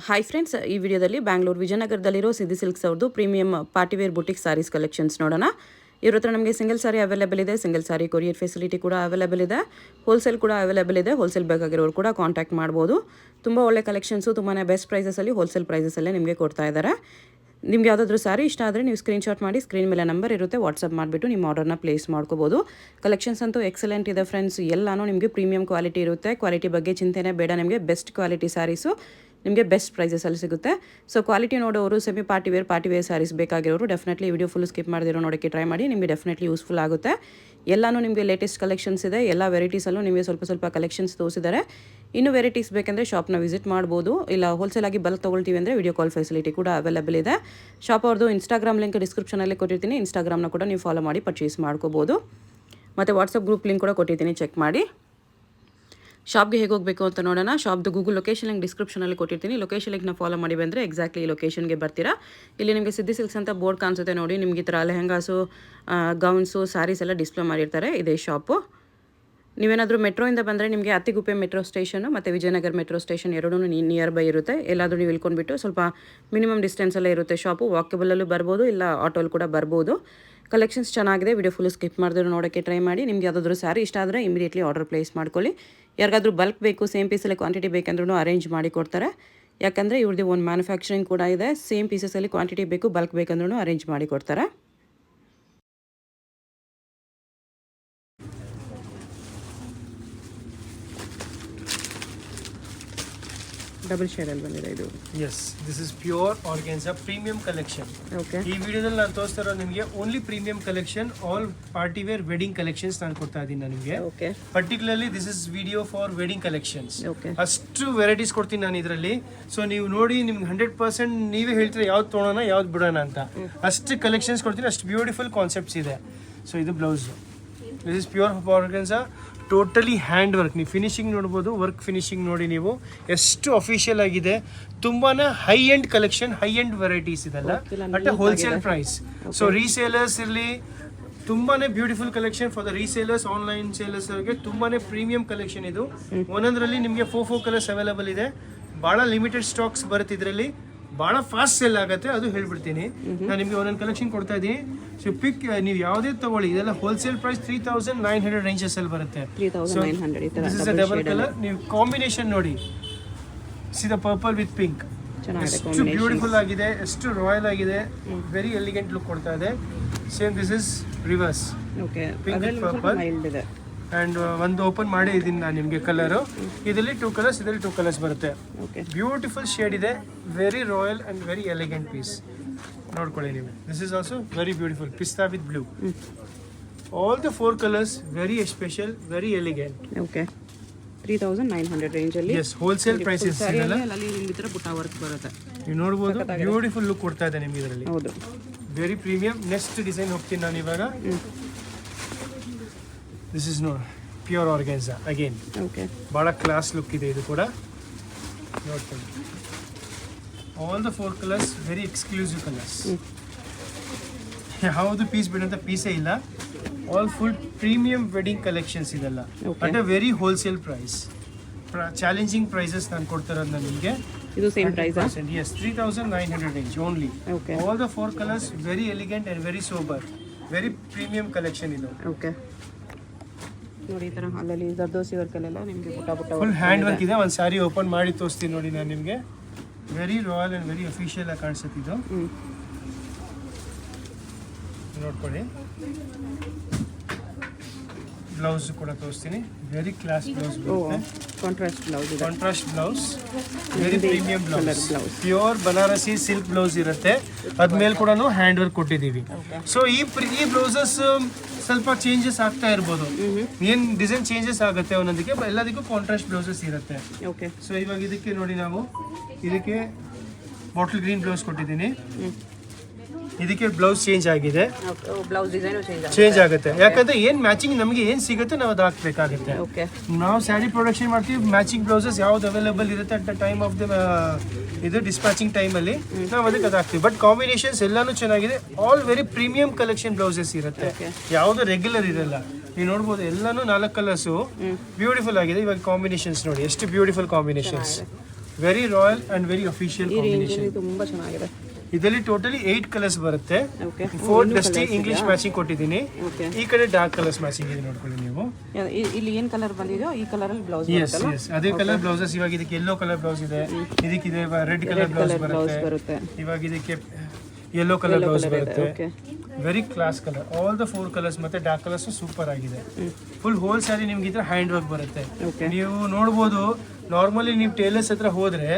Hi friends, ಈ ವಿಡಿಯೋದಲ್ಲಿ ಬ್ಯಾಂಗ್ಳೂರು ವಿಜಯನಗರದಲ್ಲಿರೋ ಸಿದ್ದಿ ಸಿಲ್ಕ್ಸ್ ಅವ್ರದ್ದು premium partywear boutique sarees collections ನೋಡೋಣ. ಇವ್ರ ಹತ್ರ ನಮಗೆ ಸಿಂಗಲ್ ಸಾರಿ ಅವೈಲೇಬಲ್ ಇದೆ, ಸಿಂಗಲ್ ಸಾರಿ ಕೊರಿಯರ್ ಫೆಸಿಲಿಟಿ ಕೂಡ ಅವೈಲೇಬಲ್ ಇದೆ, ಹೋಲ್ಸೇಲ್ ಕೂಡ ಅವೈಲೇಬಲ್ ಇದೆ. ಹೋಲ್ಸೇಲ್ ಬೇಕಾಗಿರೋರು ಕೂಡ ಕಾಂಟ್ಯಾಕ್ಟ್ ಮಾಡ್ಬೋದು. ತುಂಬ ಒಳ್ಳೆ ಕಲೆಕ್ಷನ್ಸು, ತುಂಬಾ ಬೆಸ್ಟ್ ಪ್ರೈಸಸಲ್ಲಿ ಹೋಲ್ಸೇಲ್ ಪ್ರೈಸಸಲ್ಲೇ ನಿಮಗೆ ಕೊಡ್ತಾ ಇದ್ದಾರೆ. ನಿಮ್ಗೆ ಯಾವುದಾದ್ರೂ ಸಾರಿ ಇಷ್ಟ ಆದರೆ ನೀವು ಸ್ಕ್ರೀನ್ಶಾಟ್ ಮಾಡಿ, ಸ್ಕ್ರೀನ್ ಮೇಲೆ ನಂಬರ್ ಇರುತ್ತೆ, ವಾಟ್ಸಪ್ ಮಾಡಿಬಿಟ್ಟು ನಿಮ್ಮ ಆರ್ಡರ್ನ ಪ್ಲೇಸ್ ಮಾಡ್ಕೋಬೋದು. ಕಲೆಕ್ಷನ್ಸ್ ಅಂತೂ ಎಕ್ಸಲೆಂಟ್ ಇದೆ ಫ್ರೆಂಡ್ಸ್. ಎಲ್ಲನೂ ನಿಮಗೆ ಪ್ರೀಮಿಯಂ ಕ್ವಾಲಿಟಿ ಇರುತ್ತೆ. ಕ್ವಾಲಿಟಿ ಬಗ್ಗೆ ಚಿಂತೆನೇ ಬೇಡ, ನಿಮಗೆ ಬೆಸ್ಟ್ ಕ್ವಾಲಿಟಿ ಸ್ಯಾರೀಸು ನಿಮಗೆ ಬೆಸ್ಟ್ ಪ್ರೈಸಸಲ್ಲಿ ಸಿಗುತ್ತೆ. ಸೊ ಕ್ವಾಲಿಟಿ ನೋಡೋರು, ಸೆಮಿ ಪಾರ್ಟಿ ವೇರ್ ಸ್ಯಾರೀಸ್ ಬೇಕಾಗಿರೋರು ಡೆಫಿನೆಟ್ಲಿ ವಿಡಿಯೋ ಫುಲ್ ಸ್ಕಿಪ್ ಮಾಡಿದಿರೋ ನೋಡೋಕ್ಕೆ ಟ್ರೈ ಮಾಡಿ. ನಿಮಗೆ ಡೆಫಿನೆಟ್ಲಿ ಯೂಸ್ಫುಲ್ ಆಗುತ್ತೆ. ಎಲ್ಲನೂ ನಿಮಗೆ ಲೇಟೆಸ್ಟ್ ಕಲೆಕ್ಷನ್ಸ್ ಇದೆ. ಎಲ್ಲ ವೆರೈಟೀಸಲ್ಲೂ ನಿಮಗೆ ಸ್ವಲ್ಪ ಕಲೆಕ್ಷನ್ಸ್ ತೋರಿಸಿದ್ದಾರೆ. ಇನ್ನೂ ವೆರೈಟೀಸ್ ಬೇಕಂದರೆ ಶಾಪ್ನ ವಿಸಿಟ್ ಮಾಡ್ಬೋದು. ಇಲ್ಲ ಹೋಲ್ಸೇಲ್ ಆಗಿ ಬಲ್ಕ್ ತೊಗೊಳ್ತೀವಿ ಅಂದರೆ ವಿಡಿಯೋ ಕಾಲ್ ಫೆಸಿಲಿಟಿ ಕೂಡ ಅವೈಲೇಬಲ್ ಇದೆ. ಶಾಪ್ ಅವ್ರದ್ದು ಇನ್ಸ್ಟಾಗ್ರಾಮ್ ಲಿಂಕ್ ಡಿಸ್ಕ್ರಿಪ್ಷನಲ್ಲಿ ಕೊಟ್ಟಿರ್ತೀನಿ. ಇನ್ಸ್ಟಾಗ್ರಾಮ್ನ ಕೂಡ ನೀವು ಫಾಲೋ ಮಾಡಿ ಪರ್ಚೇಸ್ ಮಾಡ್ಕೋಬೋದು. ಮತ್ತು ವಾಟ್ಸಪ್ ಗ್ರೂಪ್ ಲಿಂಕ್ ಕೂಡ ಕೊಟ್ಟಿರ್ತೀನಿ, ಚೆಕ್ ಮಾಡಿ. ಶಾಪ್ಗೆ ಹೇಗೆ ಹೋಗಬೇಕು ಅಂತ ನೋಡೋಣ. ಶಾಪ್ದು ಗೂಗಲ್ ಲೊಕೇಶನ್ ಲಿಂಕ್ ಡಿಸ್ಕ್ರಿಪ್ಷನಲ್ಲಿ ಕೊಟ್ಟಿರ್ತೀನಿ. ಲೊಕೇಶನ್ ಲಿಂಕ್ನ ಫಾಲೋ ಮಾಡಿ ಬಂದರೆ ಎಕ್ಸಾಕ್ಟ್ಲಿ ಈ ಲೊಕೇಶನ್ಗೆ ಬರ್ತೀರಾ. ಇಲ್ಲಿ ನಿಮಗೆ ಸಿದ್ದಿ ಸಿಲ್ಕ್ಸ್ ಅಂತ ಬೋರ್ಡ್ ಕಾಣಿಸುತ್ತೆ ನೋಡಿ. ನಿಮಗೆ ಈ ಥರ ಲೆಹಂಗಾಸು, ಗೌನ್ಸು, ಸ್ಯಾರೀಸ್ ಎಲ್ಲ ಡಿಸ್ಪ್ಲೇ ಮಾಡಿರ್ತಾರೆ. ಇದೇ ಶಾಪು. ನೀವೇನಾದರೂ ಮೆಟ್ರೋಯಿಂದ ಬಂದರೆ ನಿಮಗೆ ಅತ್ತಿಗುಪ್ಪೆ ಮೆಟ್ರೋ ಸ್ಟೇಷನು ಮತ್ತು ವಿಜಯನಗರ ಮೆಟ್ರೋ ಸ್ಟೇಷನ್ ಎರಡೂ ನಿಯರ್ ಬೈ ಇರುತ್ತೆ. ಎಲ್ಲಾದರೂ ನೀವು ಇಳ್ಕೊಂಡ್ಬಿಟ್ಟು ಸ್ವಲ್ಪ ಮಿನಿಮಮ್ ಡಿಸ್ಟೆನ್ಸಲ್ಲೇ ಇರುತ್ತೆ ಶಾಪು. ವಾಕಬಲಲ್ಲೂ ಬರ್ಬೋದು, ಇಲ್ಲ ಆಟೋಲ್ಲಿ ಕೂಡ ಬರ್ಬೋದು. ಕಲೆಕ್ಷನ್ಸ್ ಚೆನ್ನಾಗಿದೆ. ವಿಡಿಯೋ ಫುಲ್ ಸ್ಕಿಪ್ ಮಾಡಿದ್ರು ನೋಡೋಕ್ಕೆ ಟ್ರೈ ಮಾಡಿ. ನಿಮಗೆ ಯಾವುದಾದ್ರೂ ಸ್ಯಾರಿ ಇಷ್ಟ ಆದರೆ ಇಮಿಡಿಯೇಟ್ಲಿ ಆರ್ಡರ್ ಪ್ಲೇಸ್ ಮಾಡ್ಕೊಳ್ಳಿ. ಯಾರಿಗಾದ್ರೂ ಬಲ್ಕ್ ಬೇಕು, ಸೇಮ್ ಪೀಸಲ್ಲಿ ಕ್ವಾಂಟಿಟಿ ಬೇಕಂದ್ರೂ ಅರೇಂಜ್ ಮಾಡಿ ಕೊಡ್ತಾರೆ. ಯಾಕಂದರೆ ಇವ್ರದ್ದು ಒಂದು ಮ್ಯಾನುಫ್ಯಾಕ್ಚರಿಂಗ್ ಕೂಡ ಇದೆ. ಸೇಮ್ ಪೀಸಸಲ್ಲಿ ಕ್ವಾಂಟಿಟಿ ಬೇಕು, ಬಲ್ಕ್ ಬೇಕಂದ್ರೂ ಅರೇಂಜ್ ಮಾಡಿ ಕೊಡ್ತಾರೆ. ಡಬಲ್ ಶೇಡಲ್ಲಿ ಬಂದಿದೆ ಇದು. Yes, this is pure organza premium collection. Okay, ಈ ವಿಡಿಯೋದಲ್ಲಿ ನಾನು ತೋರಿಸ್ತಾ ಇರೋ ನಿಮಗೆ only premium collection, all party wear wedding collections ನಾನು ಕೊಡ್ತಾ ಇದ್ದೀನಿ ನಿಮಗೆ. Okay, particularly this is video for wedding collections. Okay, ಅಷ್ಟು ವೆರೈಟೀಸ್ ಕೊಡ್ತೀನಿ ನಾನು ಇದರಲ್ಲಿ. ಸೊ ನೀವು ನೋಡಿ, ನಿಮ್ಗೆ 100% ನೀವೇ ಹೇಳ್ತೀರಾ ಯಾವ್ದು ತೊಗೊಳೋಣ ಯಾವ್ದು ಬಿಡೋಣ ಅಂತ. ಅಷ್ಟು ಕಲೆಕ್ಷನ್ಸ್ ಕೊಡ್ತೀನಿ, ಅಷ್ಟು ಬ್ಯೂಟಿಫುಲ್ ಕಾನ್ಸೆಪ್ಟ್ಸ್ ಇದೆ. ಸೊ ಇದು blouse, this is pure organza, totally hand work. ನೀವು ಫಿನಿಶಿಂಗ್ ನೋಡ್ಬೋದು, ವರ್ಕ್ ಫಿನಿಶಿಂಗ್ ನೋಡಿ ನೀವು ಎಷ್ಟು ಅಫಿಷಿಯಲ್ ಆಗಿದೆ. ತುಂಬಾ high end collection, high end varieties ಇದೆಲ್ಲ at wholesale price. So resellers ಇರಲಿ, ತುಂಬಾ beautiful collection for the resellers, online sellers ಅವರಿಗೆ ತುಂಬಾ ಪ್ರೀಮಿಯಂ ಕಲೆಕ್ಷನ್ ಇದು. ಒಂದೊಂದರಲ್ಲಿ ನಿಮಗೆ 4 ಕಲರ್ಸ್ ಅವೈಲೇಬಲ್ ಇದೆ. ಭಾಳ ಲಿಮಿಟೆಡ್ ಸ್ಟಾಕ್ಸ್ ಬರುತ್ತೆ ಇದರಲ್ಲಿ, ಭಾಳ ಫಾಸ್ಟ್ ಸೇಲ್ ಆಗುತ್ತೆ, ಅದು ಹೇಳ್ಬಿಡ್ತೀನಿ. ನಾನು ನಿಮಗೆ ಒಂದೊಂದು ಕಲೆಕ್ಷನ್ ಕೊಡ್ತಾ ಇದ್ದೀನಿ. ಸೊ ಪಿಕ್, ನೀವು ಯಾವುದೇ ತಗೊಳ್ಳಿ, ಇದೆಲ್ಲ ಹೋಲ್ಸೇಲ್ ಪ್ರೈಸ್ 3900 ರೇಂಜಸ್ ಅಲ್ಲಿ ಬರುತ್ತೆ. This is a double colour. ನೀವು ಕಾಂಬಿನೇಷನ್ ನೋಡಿ, see the purple with pink, ಎಷ್ಟು ಬ್ಯೂಟಿಫುಲ್ ಆಗಿದೆ, ಎಷ್ಟು ರಾಯಲ್ ಆಗಿದೆ, ವೆರಿ ಎಲಿಗೆಂಟ್ ಲುಕ್ ಕೊಡ್ತಾ ಇದೆ. Same this is reverse, pink with purple. And ಒಂದು ಓಪನ್ ಮಾಡಿ ಇದೀನಿ ನಾನು ನಿಮಗೆ ಕಲರು. ಇದರಲ್ಲಿ 2 ಕಲರ್ಸ್, ಇದರಲ್ಲಿ 2 ಕಲರ್ಸ್ ಬರುತ್ತೆ. ಬ್ಯೂಟಿಫುಲ್ ಶೇಡ್ ಇದೆ, very royal and very elegant piece. ನೋಡ್ಕೊಳ್ಳಿ ನೀವು. This is also very beautiful, pista with blue. All the 4 colours very special, very elegant. Okay, 3900 ರೇಂಜಲ್ಲಿ. ಎಸ್, ಹೋಲ್ಸೇಲ್ ಪ್ರೈಸಸ್ ಇದೆಲ್ಲ. ಅಲ್ಲಿ ನಿಮಗೆ ಥರ ಬುಟ್ಟ ವರ್ಕ್ ಬರುತ್ತೆ, ನೀವು ನೋಡ್ಬೋದು. ಬ್ಯೂಟಿಫುಲ್ ಲುಕ್ ಕೊಡ್ತಾ ಇದೆ ನಿಮಗೆ ಇದರಲ್ಲಿ. ಹೌದು, ವೆರಿ ಪ್ರೀಮಿಯಂ. ನೆಕ್ಸ್ಟ್ ಡಿಸೈನ್ ಹೋಗ್ತೀನಿ ನಾನು ಇವಾಗ. This is no pure organza again. Okay, ಭಾಳ ಕ್ಲಾಸ್ ಲುಕ್ ಇದೆ ಇದು ಕೂಡ. ನೋಡ್ಕೊಳ್ಳಿ, all the 4 colours very exclusive colours. ಯಾವುದು ಪೀಸ್ ಬಿಡೋಂಥ ಪೀಸೇ ಇಲ್ಲ. All full premium wedding collections ಇದೆಲ್ಲ at a very wholesale price. Challenging prices ನಾನು ಕೊಡ್ತಿರೋದು ನಾನು ನಿಮಗೆ. ಇದು same price. Yes, 3900 range only. All the 4 colours very elegant and very sober, very premium collection ಇದು. ಓಕೆ, ನೋಡಿ ಈ ಥರ ಅಲ್ಲಲ್ಲಿ ಜರ್ದೋಸಿ ವರ್ಕಲ್ಲೆಲ್ಲ ನಿಮಗೆ ಬುಟ್ಟ ಫುಲ್ ಹ್ಯಾಂಡ್ ವರ್ಕ್ ಇದೆ. ಒಂದು ಸ್ಯಾರಿ ಓಪನ್ ಮಾಡಿ ತೋರಿಸ್ತೀನಿ ನೋಡಿ ನಾನು ನಿಮಗೆ. Very royal and very official ಆಗಿ ಕಾಣಿಸುತ್ತೆ ಇದು. ನೋಡ್ಕೊಳ್ಳಿ, ಬ್ಲೌಸ್ ಕೂಡ ತೋರಿಸ್ತೀನಿ. ವೆರಿ ಕ್ಲಾಸ್ ಬ್ಲೌಸ್ ಬರುತ್ತೆ. ಕಾಂಟ್ರಾಸ್ಟ್ ಬ್ಲೌಸ್ ಇದೆ. Contrast blouse, very premium blouse, pure Banarasi silk blouse ಇರುತ್ತೆ. ಅದ್ಮೇಲೆ ಕೂಡ ಹ್ಯಾಂಡ್ ವರ್ಕ್ ಕೊಟ್ಟಿದ್ದೀವಿ. ಸೊ ಈ ಬ್ಲೌಸಸ್ ಸ್ವಲ್ಪ ಚೇಂಜಸ್ ಆಗ್ತಾ ಇರ್ಬೋದು, ಏನು ಡಿಸೈನ್ ಚೇಂಜಸ್ ಆಗುತ್ತೆ ಒಂದೊಂದಕ್ಕೆ, ಎಲ್ಲದಕ್ಕೂ ಕಾಂಟ್ರಾಸ್ಟ್ ಬ್ಲೌಸಸ್ ಇರುತ್ತೆ. ಓಕೆ, ಸೊ ಇವಾಗ ಇದಕ್ಕೆ ನೋಡಿ, ನಾವು ಇದಕ್ಕೆ ಬಾಟಲ್ ಗ್ರೀನ್ ಬ್ಲೌಸ್ ಕೊಟ್ಟಿದ್ದೀನಿ. ಇದಕ್ಕೆ ಬ್ಲೌಸ್ ಚೇಂಜ್ ಆಗಿದೆ, ಬ್ಲೌಸ್ ಡಿಸೈನ್ ಚೇಂಜ್ ಆಗುತ್ತೆ. ಯಾಕಂದ್ರೆ ಏನ್ ಮ್ಯಾಚಿಂಗ್ ನಮಗೆ ಏನ್ ಸಿಗುತ್ತೆ ನಾವು ಅದು ಹಾಕ್ಬೇಕಾಗುತ್ತೆ. ನಾವು ಸ್ಯಾರಿ ಪ್ರೊಡಕ್ಷನ್ ಮಾಡ್ತೀವಿ, ಮ್ಯಾಚಿಂಗ್ ಬ್ಲೌಸಸ್ ಯಾವ್ದು ಅವೈಲೇಬಲ್ ಇರುತ್ತೆ at the time of the ಇದು ಡಿಸ್ಪ್ಯಾಚಿಂಗ್ ಟೈಮಲ್ಲಿ ನಾವು ಅದಕ್ಕೆ ಅದು ಹಾಕ್ತೀವಿ. ಬಟ್ ಕಾಂಬಿನೇಷನ್ಸ್ ಎಲ್ಲಾನು ಚೆನ್ನಾಗಿದೆ. All very premium collection blouses ಇರುತ್ತೆ, ಯಾವುದು ರೆಗ್ಯುಲರ್ ಇರಲ್ಲ. ನೀವು ನೋಡ್ಬೋದು ಎಲ್ಲಾನು 4 ಕಲರ್ಸು ಬ್ಯೂಟಿಫುಲ್ ಆಗಿದೆ. ಇವಾಗ ಕಾಂಬಿನೇಷನ್ಸ್ ನೋಡಿ ಎಷ್ಟು beautiful combinations. Very royal and very official ಈ ಕಾಂಬಿನೇಷನ್. ರೇಂಜಲ್ಲಿ ತುಂಬಾ ಚೆನ್ನಾಗಿದೆ. ಇದರಲ್ಲಿ ಟೋಟಲಿ 8 ಕಲರ್ಸ್ ಬರುತ್ತೆ. ಓಕೆ 4 ಡಸ್ಟಿ ಇಂಗ್ಲಿಷ್ ಮ್ಯಾಚಿಂಗ್ ಕೊಟ್ಟಿದ್ದೀನಿ. ಓಕೆ ಈ ಕಡೆ ಡಾರ್ಕ್ ಕಲರ್ಸ್ ಮ್ಯಾಚಿಂಗ್ ಇದೆ ನೋಡ್ಕೊಳ್ಳಿ ನೀವು. ಇಲ್ಲಿ ಏನ್ ಕಲರ್ ಬಂದಿದೆಯೋ ಈ ಕಲರ್ ಅಲ್ಲಿ ಬ್ಲೌಸ್ ಎಸ್ ಎಸ್ ಅದೇ ಕಲರ್ ಬ್ಲೌಸಸ್. ಇವಾಗ ಇದಕ್ಕೆ ಯೆಲ್ಲೋ ಕಲರ್ ಬ್ಲೌಸ್ ಇದೆ, ಇದಕ್ಕಿದೆ ರೆಡ್ ಕಲರ್ ಬ್ಲೌಸ್ ಬರುತ್ತೆ, ಇವಾಗ ಇದಕ್ಕೆ ಯೆಲ್ಲೋ ಕಲರ್ ಬ್ಲೌಸ್ ಬರುತ್ತೆ. Okay very class colour. All the 4 colours ಮತ್ತೆ ಡಾರ್ಕ್ ಕಲರ್ಸ್ ಸೂಪರ್ ಆಗಿದೆ. ಫುಲ್ ಹೋಲ್ ಸ್ಯಾರಿ ನಿಮ್ಗೆ ಇದ್ರೆ ಹ್ಯಾಂಡ್ ವರ್ಕ್ ಬರುತ್ತೆ. ಓಕೆ ನೀವು ನೋಡ್ಬೋದು, ನಾರ್ಮಲಿ ನೀವು ಟೇಲರ್ಸ್ ಹತ್ರ ಹೋದ್ರೆ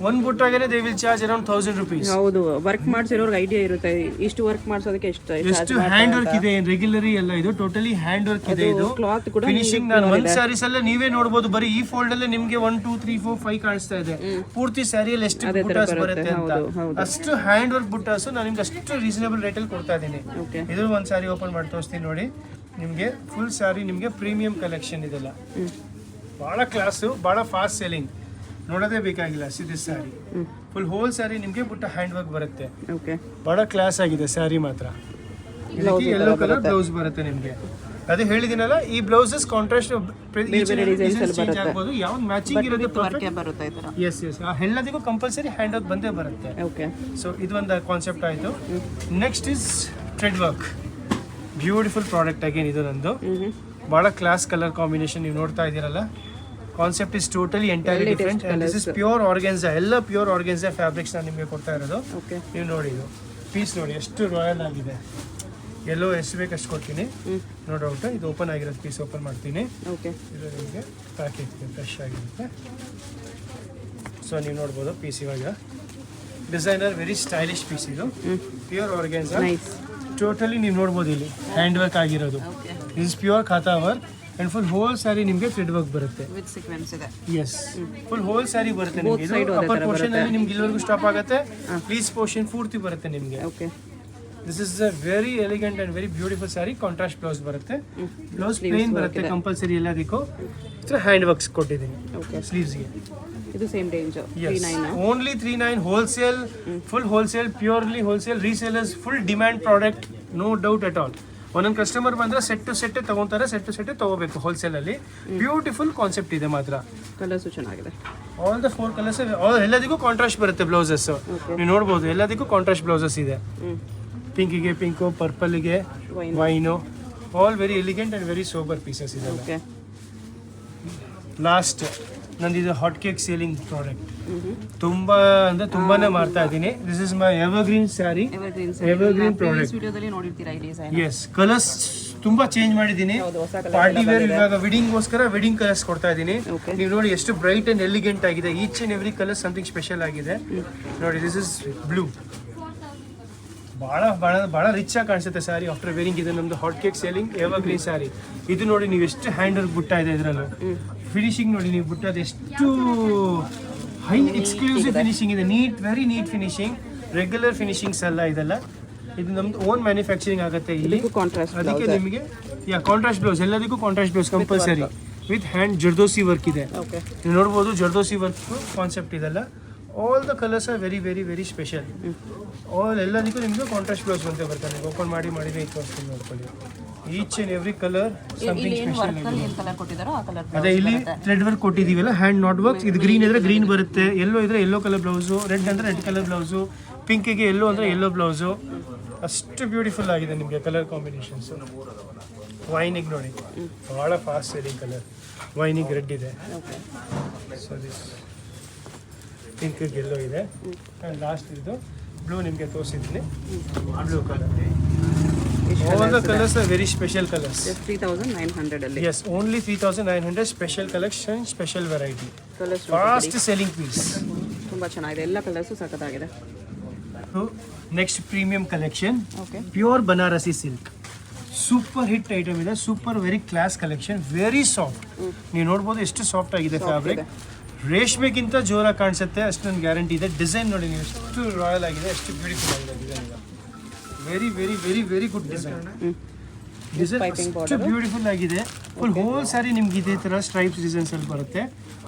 ಒಂದ್ ಬುಟ್ಟಾಗೇನೆ they will charge around 1000 rupees. ಹೌದು, ವರ್ಕ್ ಮಾಡಿಸಿರೋರ್ಗೆ ಐಡಿಯಾ ಇರುತ್ತೆ ಇಷ್ಟು ವರ್ಕ್ ಮಾಡಿಸೋದಕ್ಕೆ ಎಷ್ಟು ಹ್ಯಾಂಡ್ ವರ್ಕ್ ಇದೆ, ರೆಗ್ಯುಲರಿ ಎಲ್ಲ ಇದು ಟೋಟಲಿ ಹ್ಯಾಂಡ್ ವರ್ಕ್ ಇದೆ. ಇದು ಕ್ಲಾತ್ ಕೂಡ ಫಿನಿಶಿಂಗ್ ನಾನು ಒಂದ್ ಸ್ಯಾರೀಸ್ ಅಲ್ಲೇ ನೀವೇ ನೋಡ್ಬೋದು, ಬರೀ ಈ ಫೋಲ್ಡ್ ಅಲ್ಲೇ ನಿಮ್ಗೆ 1 2 3 4 5 ಕಾಣಿಸ್ತಾ ಇದೆ. ಪೂರ್ತಿ ಸ್ಯಾರಿಯಲ್ಲಿ ಎಷ್ಟು ಬುಟ್ಟಾಸ್ ಬರುತ್ತೆ ಅಂತ, ಅಷ್ಟು ಹ್ಯಾಂಡ್ ವರ್ಕ್ ಬುಟ್ಟಾಸ್ ನಾನು ನಿಮ್ಗೆ ಅಷ್ಟು ರೀಸನೇಬಲ್ ರೇಟ್ ಅಲ್ಲಿ ಕೊಡ್ತಾ ಇದ್ದೀನಿ. ಓಕೆ ಇದು ಒಂದ್ ಸಾರಿ ಓಪನ್ ಮಾಡಿ ತೋರಿಸ್ತೀನಿ ನೋಡಿ ನಿಮ್ಗೆ. ಫುಲ್ ಸ್ಯಾರಿ ನಿಮ್ಗೆ ಪ್ರೀಮಿಯಂ ಕಲೆಕ್ಷನ್ ಇದೆಲ್ಲ, ಬಹಳ ಕ್ಲಾಸು, ಬಹಳ ಫಾಸ್ಟ್ ಸೆಲ್ಲಿಂಗ್, ನೋಡೋದೇ ಬೇಕಾಗಿಲ್ಲ. This sari full whole sari ನಿಮ್ಗೆ ಬುಟ್ಟ ಹ್ಯಾಂಡ್ ವರ್ಕ್ ಬರುತ್ತೆ. ಓಕೆ ಬಹಳ ಕ್ಲಾಸ್ ಆಗಿದೆ ಸ್ಯಾರಿ ಮಾತ್ರ. ಇದಕ್ಕೆ ಯೆಲ್ಲೋ ಕಲರ್ ಬ್ಲೌಸ್ ಬರುತ್ತೆ ನಿಮ್ಗೆ. ಅದೇ ಹೇಳಿದಿನಲ್ಲ, ಈ ಬ್ಲೌಸಸ್ ಕಾಂಟ್ರಾಸ್ಟ್ ಚೇಂಜ್ ಆಗ್ಬೋದು, ಯಾವ್ದು ಮ್ಯಾಚಿಂಗ್ ಇರೋದು ವರ್ಕ್ ಬರುತ್ತೆ ಈ ತರ. ಎಸ್ ಎಸ್ ಎಲ್ಲದಕ್ಕೂ ಕಂಪಲ್ಸರಿ ಹ್ಯಾಂಡ್ ವರ್ಕ್ ಬಂದೇ ಬರುತ್ತೆ. ಓಕೆ ಸೊ ಇದು ಒಂದು ಕಾನ್ಸೆಪ್ಟ್ ಆಯಿತು. Next is thread work. Beautiful product again ಇದು ನಂದು. ಭಾಳ ಕ್ಲಾಸ್ ಕಲರ್ ಕಾಂಬಿನೇಷನ್ ನೀವು ನೋಡ್ತಾ ಇದ್ದೀರಲ್ಲ. Concept is totally entirely different. And this is pure organza, ಎಲ್ಲ ಪ್ಯೂರ್ ಆರ್ಗೆನ್ಸಾ ಫ್ಯಾಬ್ರಿಕ್ಸ್ ನಾನು ನಿಮಗೆ ಕೊಡ್ತಾ ಇರೋದು. ಓಕೆ ನೀವು ನೋಡಿ, ಇದು ಪೀಸ್ ನೋಡಿ ಎಷ್ಟು ರಾಯಲ್ ಆಗಿದೆ. ಎಲ್ಲೋ ಎಷ್ಟು ಬೇಕು ಅಷ್ಟು ಕೊಡ್ತೀನಿ, ನೋ ಡೌಟ್. ಇದು ಓಪನ್ ಆಗಿರೋದು ಪೀಸ್ ಓಪನ್ ಮಾಡ್ತೀನಿ. ಓಕೆ ಇದು ನಿಮಗೆ ಪ್ಯಾಕೇಜ್ ಫ್ರೆಶ್ ಆಗಿರುತ್ತೆ. ಸೊ ನೀವು ನೋಡ್ಬೋದು ಪೀಸ್ ಇವಾಗ ಡಿಸೈನರ್ ವೆರಿ ಸ್ಟೈಲಿಶ್ ಪೀಸ್. ಇದು ಪ್ಯೂರ್ ಆರ್ಗೆನ್ಸಾ, ನೈಸ್. ಟೋಟಲಿ ನೀವು ನೋಡ್ಬೋದು ಇಲ್ಲಿ ಹ್ಯಾಂಡ್ ವರ್ಕ್ ಆಗಿರೋದು. ಓಕೆ ದಿಸ್ ಪ್ಯೂರ್ ಖಾತಾ work and full whole sari ನಿಮಗೆ ಥ್ರೆಡ್ ವರ್ಕ್ ಬರುತ್ತೆ. ವಿತ್ ಸೀಕ್ವೆನ್ಸ್ ಇದೆ. ಎಸ್ ಫುಲ್ ಹೋಲ್ ಸ್ಯಾರಿ ಬರುತ್ತೆ ನಿಮಗೆ. ಇದು ಅಪ್ಪರ್ ಪೋರ್ಷನ್ ಅಲ್ಲಿ ನಿಮ್ಗೆ ಇಲ್ಲಿವರೆಗೂ ಸ್ಟಾಪ್ ಆಗುತ್ತೆ, ಪ್ಲೀಸ್ ಪೋರ್ಷನ್ ಪೂರ್ತಿ ಬರುತ್ತೆ ನಿಮಗೆ. Okay this is a very elegant and very beautiful saree. Contrast blouse ಬರುತ್ತೆ, ಬ್ಲೌಸ್ ಪ್ಲೇನ್ ಬರುತ್ತೆ ಕಂಪಲ್ಸರಿ ಎಲ್ಲದಕ್ಕೂ. ಹ್ಯಾಂಡ್ ವರ್ಕ್ಸ್ ಕೊಟ್ಟಿದ್ದೀನಿ ಓಕೆ ಸ್ಲೀವ್ಸ್ಗೆ. ಇದು same range 39. Only 39 wholesale, full wholesale, purely wholesale. Resellers full demand product, no doubt at all. ಒಂದೊಂದು customer ಬಂದ್ರೆ set to set ತಗೊಂತಾರೆ, set to set ತಗೋಬೇಕು ಹೋಲ್ಸೇಲ್ ಅಲ್ಲಿ. ಬ್ಯೂಟಿಫುಲ್ ಕಾನ್ಸೆಪ್ಟ್ ಇದೆ ಮಾತ್ರ. ಕಲರ್ಸು ಚೆನ್ನಾಗಿದೆ. ಆಲ್ ದ 4 ಕಲರ್ಸ್ ಎಲ್ಲದಕ್ಕೂ ಕಾಂಟ್ರಾಸ್ಟ್ ಬರುತ್ತೆ ಬ್ಲೌಸಸ್. ನೀವು ನೋಡ್ಬೋದು ಎಲ್ಲದಕ್ಕೂ ಕಾಂಟ್ರಾಸ್ಟ್ ಬ್ಲೌಸಸ್ ಇದೆ. ಪಿಂಕಿಗೆ ಪಿಂಕು, ಪರ್ಪಲ್ಗೆ wine, all very elegant and very sober pieces ಇದೆ. ಓಕೆ ಲಾಸ್ಟ್ ನಂದಿದು ಹಾಟ್ ಕೇಕ್ ಸೇಲಿಂಗ್ ಪ್ರಾಡಕ್ಟ್. ತುಂಬಾ ಅಂದ್ರೆ ತುಂಬಾನೇ ಮಾಡ್ತಾ ಇದ್ದೀನಿ. This is my evergreen saree, evergreen product. ವಿಡಿಯೋದಲ್ಲಿ ನೋಡಿರ್ತೀರಾ ಈ ಡಿಸೈನ್. ಎಸ್ ಕಲರ್ಸ್ ತುಂಬಾ ಚೇಂಜ್ ಮಾಡಿದ್ದೀನಿ. ಪಾರ್ಟಿ ವೇರ್ ಇವಾಗ ವೆಡ್ಡಿಂಗ್ಗೋಸ್ಕರ ವೆಡ್ಡಿಂಗ್ ಕಲರ್ಸ್ ಕೊಡ್ತಾ ಇದ್ದೀನಿ. ನೀವು ನೋಡಿ ಎಷ್ಟು ಬ್ರೈಟ್ ಅಂಡ್ ಎಲಿಗೆಂಟ್ ಆಗಿದೆ. Each and every colour something special ಆಗಿದೆ ನೋಡಿ. ದಿಸ್ ಇಸ್ ಬ್ಲೂ, ಭಾಳ ರಿಚ್ ಆಗಿ ಕಾಣಿಸುತ್ತೆ ಸ್ಯಾರಿ ಆಫ್ಟರ್ ವೇರಿಂಗ್. ಇದೆ ನಮ್ದು hot cake selling evergreen sari. ಇದು ನೋಡಿ ನೀವು ಎಷ್ಟು ಹ್ಯಾಂಡ್ ವರ್ಕ್ ಬುಟ್ಟ ಇದೆ ಇದರಲ್ಲೂ. ಫಿನಿಶಿಂಗ್ ನೋಡಿ ನೀವು ಬುಟ್ಟದ ಎಷ್ಟು ಹೈ ಎಕ್ಸ್ಕ್ಲೂಸಿವ್ ಫಿನಿಶಿಂಗ್ ಇದೆ. Neat, very neat finishing, regular finishings ಅಲ್ಲ ಇದೆಲ್ಲ. ಇದು ನಮ್ದು ಓನ್ ಮ್ಯಾನುಫ್ಯಾಕ್ಚರಿಂಗ್ ಆಗುತ್ತೆ ಇಲ್ಲಿ. ಅದಕ್ಕೆ ನಿಮಗೆ ಕಾಂಟ್ರಾಸ್ಟ್ ಬ್ಲೌಸ್, ಎಲ್ಲದಕ್ಕೂ contrast blouse compulsory with hand zardozi work ಇದೆ. ನೀವು ನೋಡ್ಬೋದು ಜರ್ದೋಸಿ ವರ್ಕ್ ಕಾನ್ಸೆಪ್ಟ್ ಇದೆಲ್ಲ. All the colours are very very very special. All ಎಲ್ಲದಕ್ಕೂ ನಿಮಗೆ ಕಾಂಟ್ರಾಸ್ಟ್ ಬ್ಲೌಸ್ ಬಂದೇ ಬರ್ತಾರೆ. ಓಪನ್ ಮಾಡಿ ತೋರಿಸ್ತೀನಿ ನೋಡ್ಕೊಳ್ಳಿ. Each and every colour something special. ಅದೇ ಇಲ್ಲಿ ಥ್ರೆಡ್ ವರ್ಕ್ ಕೊಟ್ಟಿದ್ದೀವಲ್ಲ, ಹ್ಯಾಂಡ್ ನಾಟ್ ವರ್ಕ್. ಇದು ಗ್ರೀನ್ ಇದ್ರೆ ಗ್ರೀನ್ ಬರುತ್ತೆ, ಎಲ್ಲೋ ಇದ್ರೆ ಎಲ್ಲೋ ಕಲರ್ ಬ್ಲೌಸು, ರೆಡ್ ಅಂದ್ರೆ ರೆಡ್ ಕಲರ್ ಬ್ಲೌಸು, ಪಿಂಕಿಗೆ ಎಲ್ಲೋ ಅಂದ್ರೆ ಎಲ್ಲೋ ಬ್ಲೌಸು. ಅಷ್ಟು ಬ್ಯೂಟಿಫುಲ್ ಆಗಿದೆ ನಿಮಗೆ ಕಲರ್ ಕಾಂಬಿನೇಷನ್ಸು. ವೈನಿಗೆ ನೋಡಿ ಭಾಳ ಫಾಸ್ಟ್ ಸೇಲಿಂಗ್ ಕಲರ್. ವೈನಿಗೆ ರೆಡ್ ಇದೆ, ಸೊ ದಿಸ್ ಪಿಂಕಿಗೆ ಎಲ್ಲೋ ಇದೆ, ಆ್ಯಂಡ್ ಲಾಸ್ಟ್ ಇದು ಬ್ಲೂ ನಿಮಗೆ ತೋರಿಸಿದ್ದೀನಿ. Blue colour. All the colors are very special colors. Just 3900 ಅಲ್ಲಿ. Yes, only 3900 special collection, special variety. Fast selling piece. ತುಂಬಾ ಚೆನ್ನಾಗಿದೆ, ಎಲ್ಲ ಕಲರ್ಸ್ ಸಖತ್ತಾಗಿದೆ. Next premium collection, okay pure Banarasi silk. Super hit item ಇದೆ, super very class collection, very soft. ನೀವು ನೋಡ್ಬೋದು ಎಷ್ಟು soft ಆಗಿದೆ ಫ್ಯಾಬ್ರಿಕ್. ರೇಷ್ಮೆಗಿಂತ ಜೋರಾಗಿ ಕಾಣಿಸುತ್ತೆ ಅಷ್ಟು ನನ್ನ ಗ್ಯಾರಂಟಿ ಇದೆ. ಡಿಸೈನ್ ನೋಡಿ ನೀವು ಎಷ್ಟು ರಾಯಲ್ ಆಗಿದೆ, ಎಷ್ಟು ಬ್ಯೂಟಿಫುಲ್ ಆಗಿದೆ design. Very very very very good design. Design ಅಷ್ಟು ಬ್ಯೂಟಿಫುಲ್ ಆಗಿದೆ. ಫುಲ್ ಹೋಲ್ ಸ್ಯಾರಿ ನಿಮ್ಗೆ ಇದೇ ಥರ ಸ್ಟ್ರೈಪ್ಸ್ ಡಿಸೈನ್ಸ್ ಅಲ್ಲಿ ಬರುತ್ತೆ.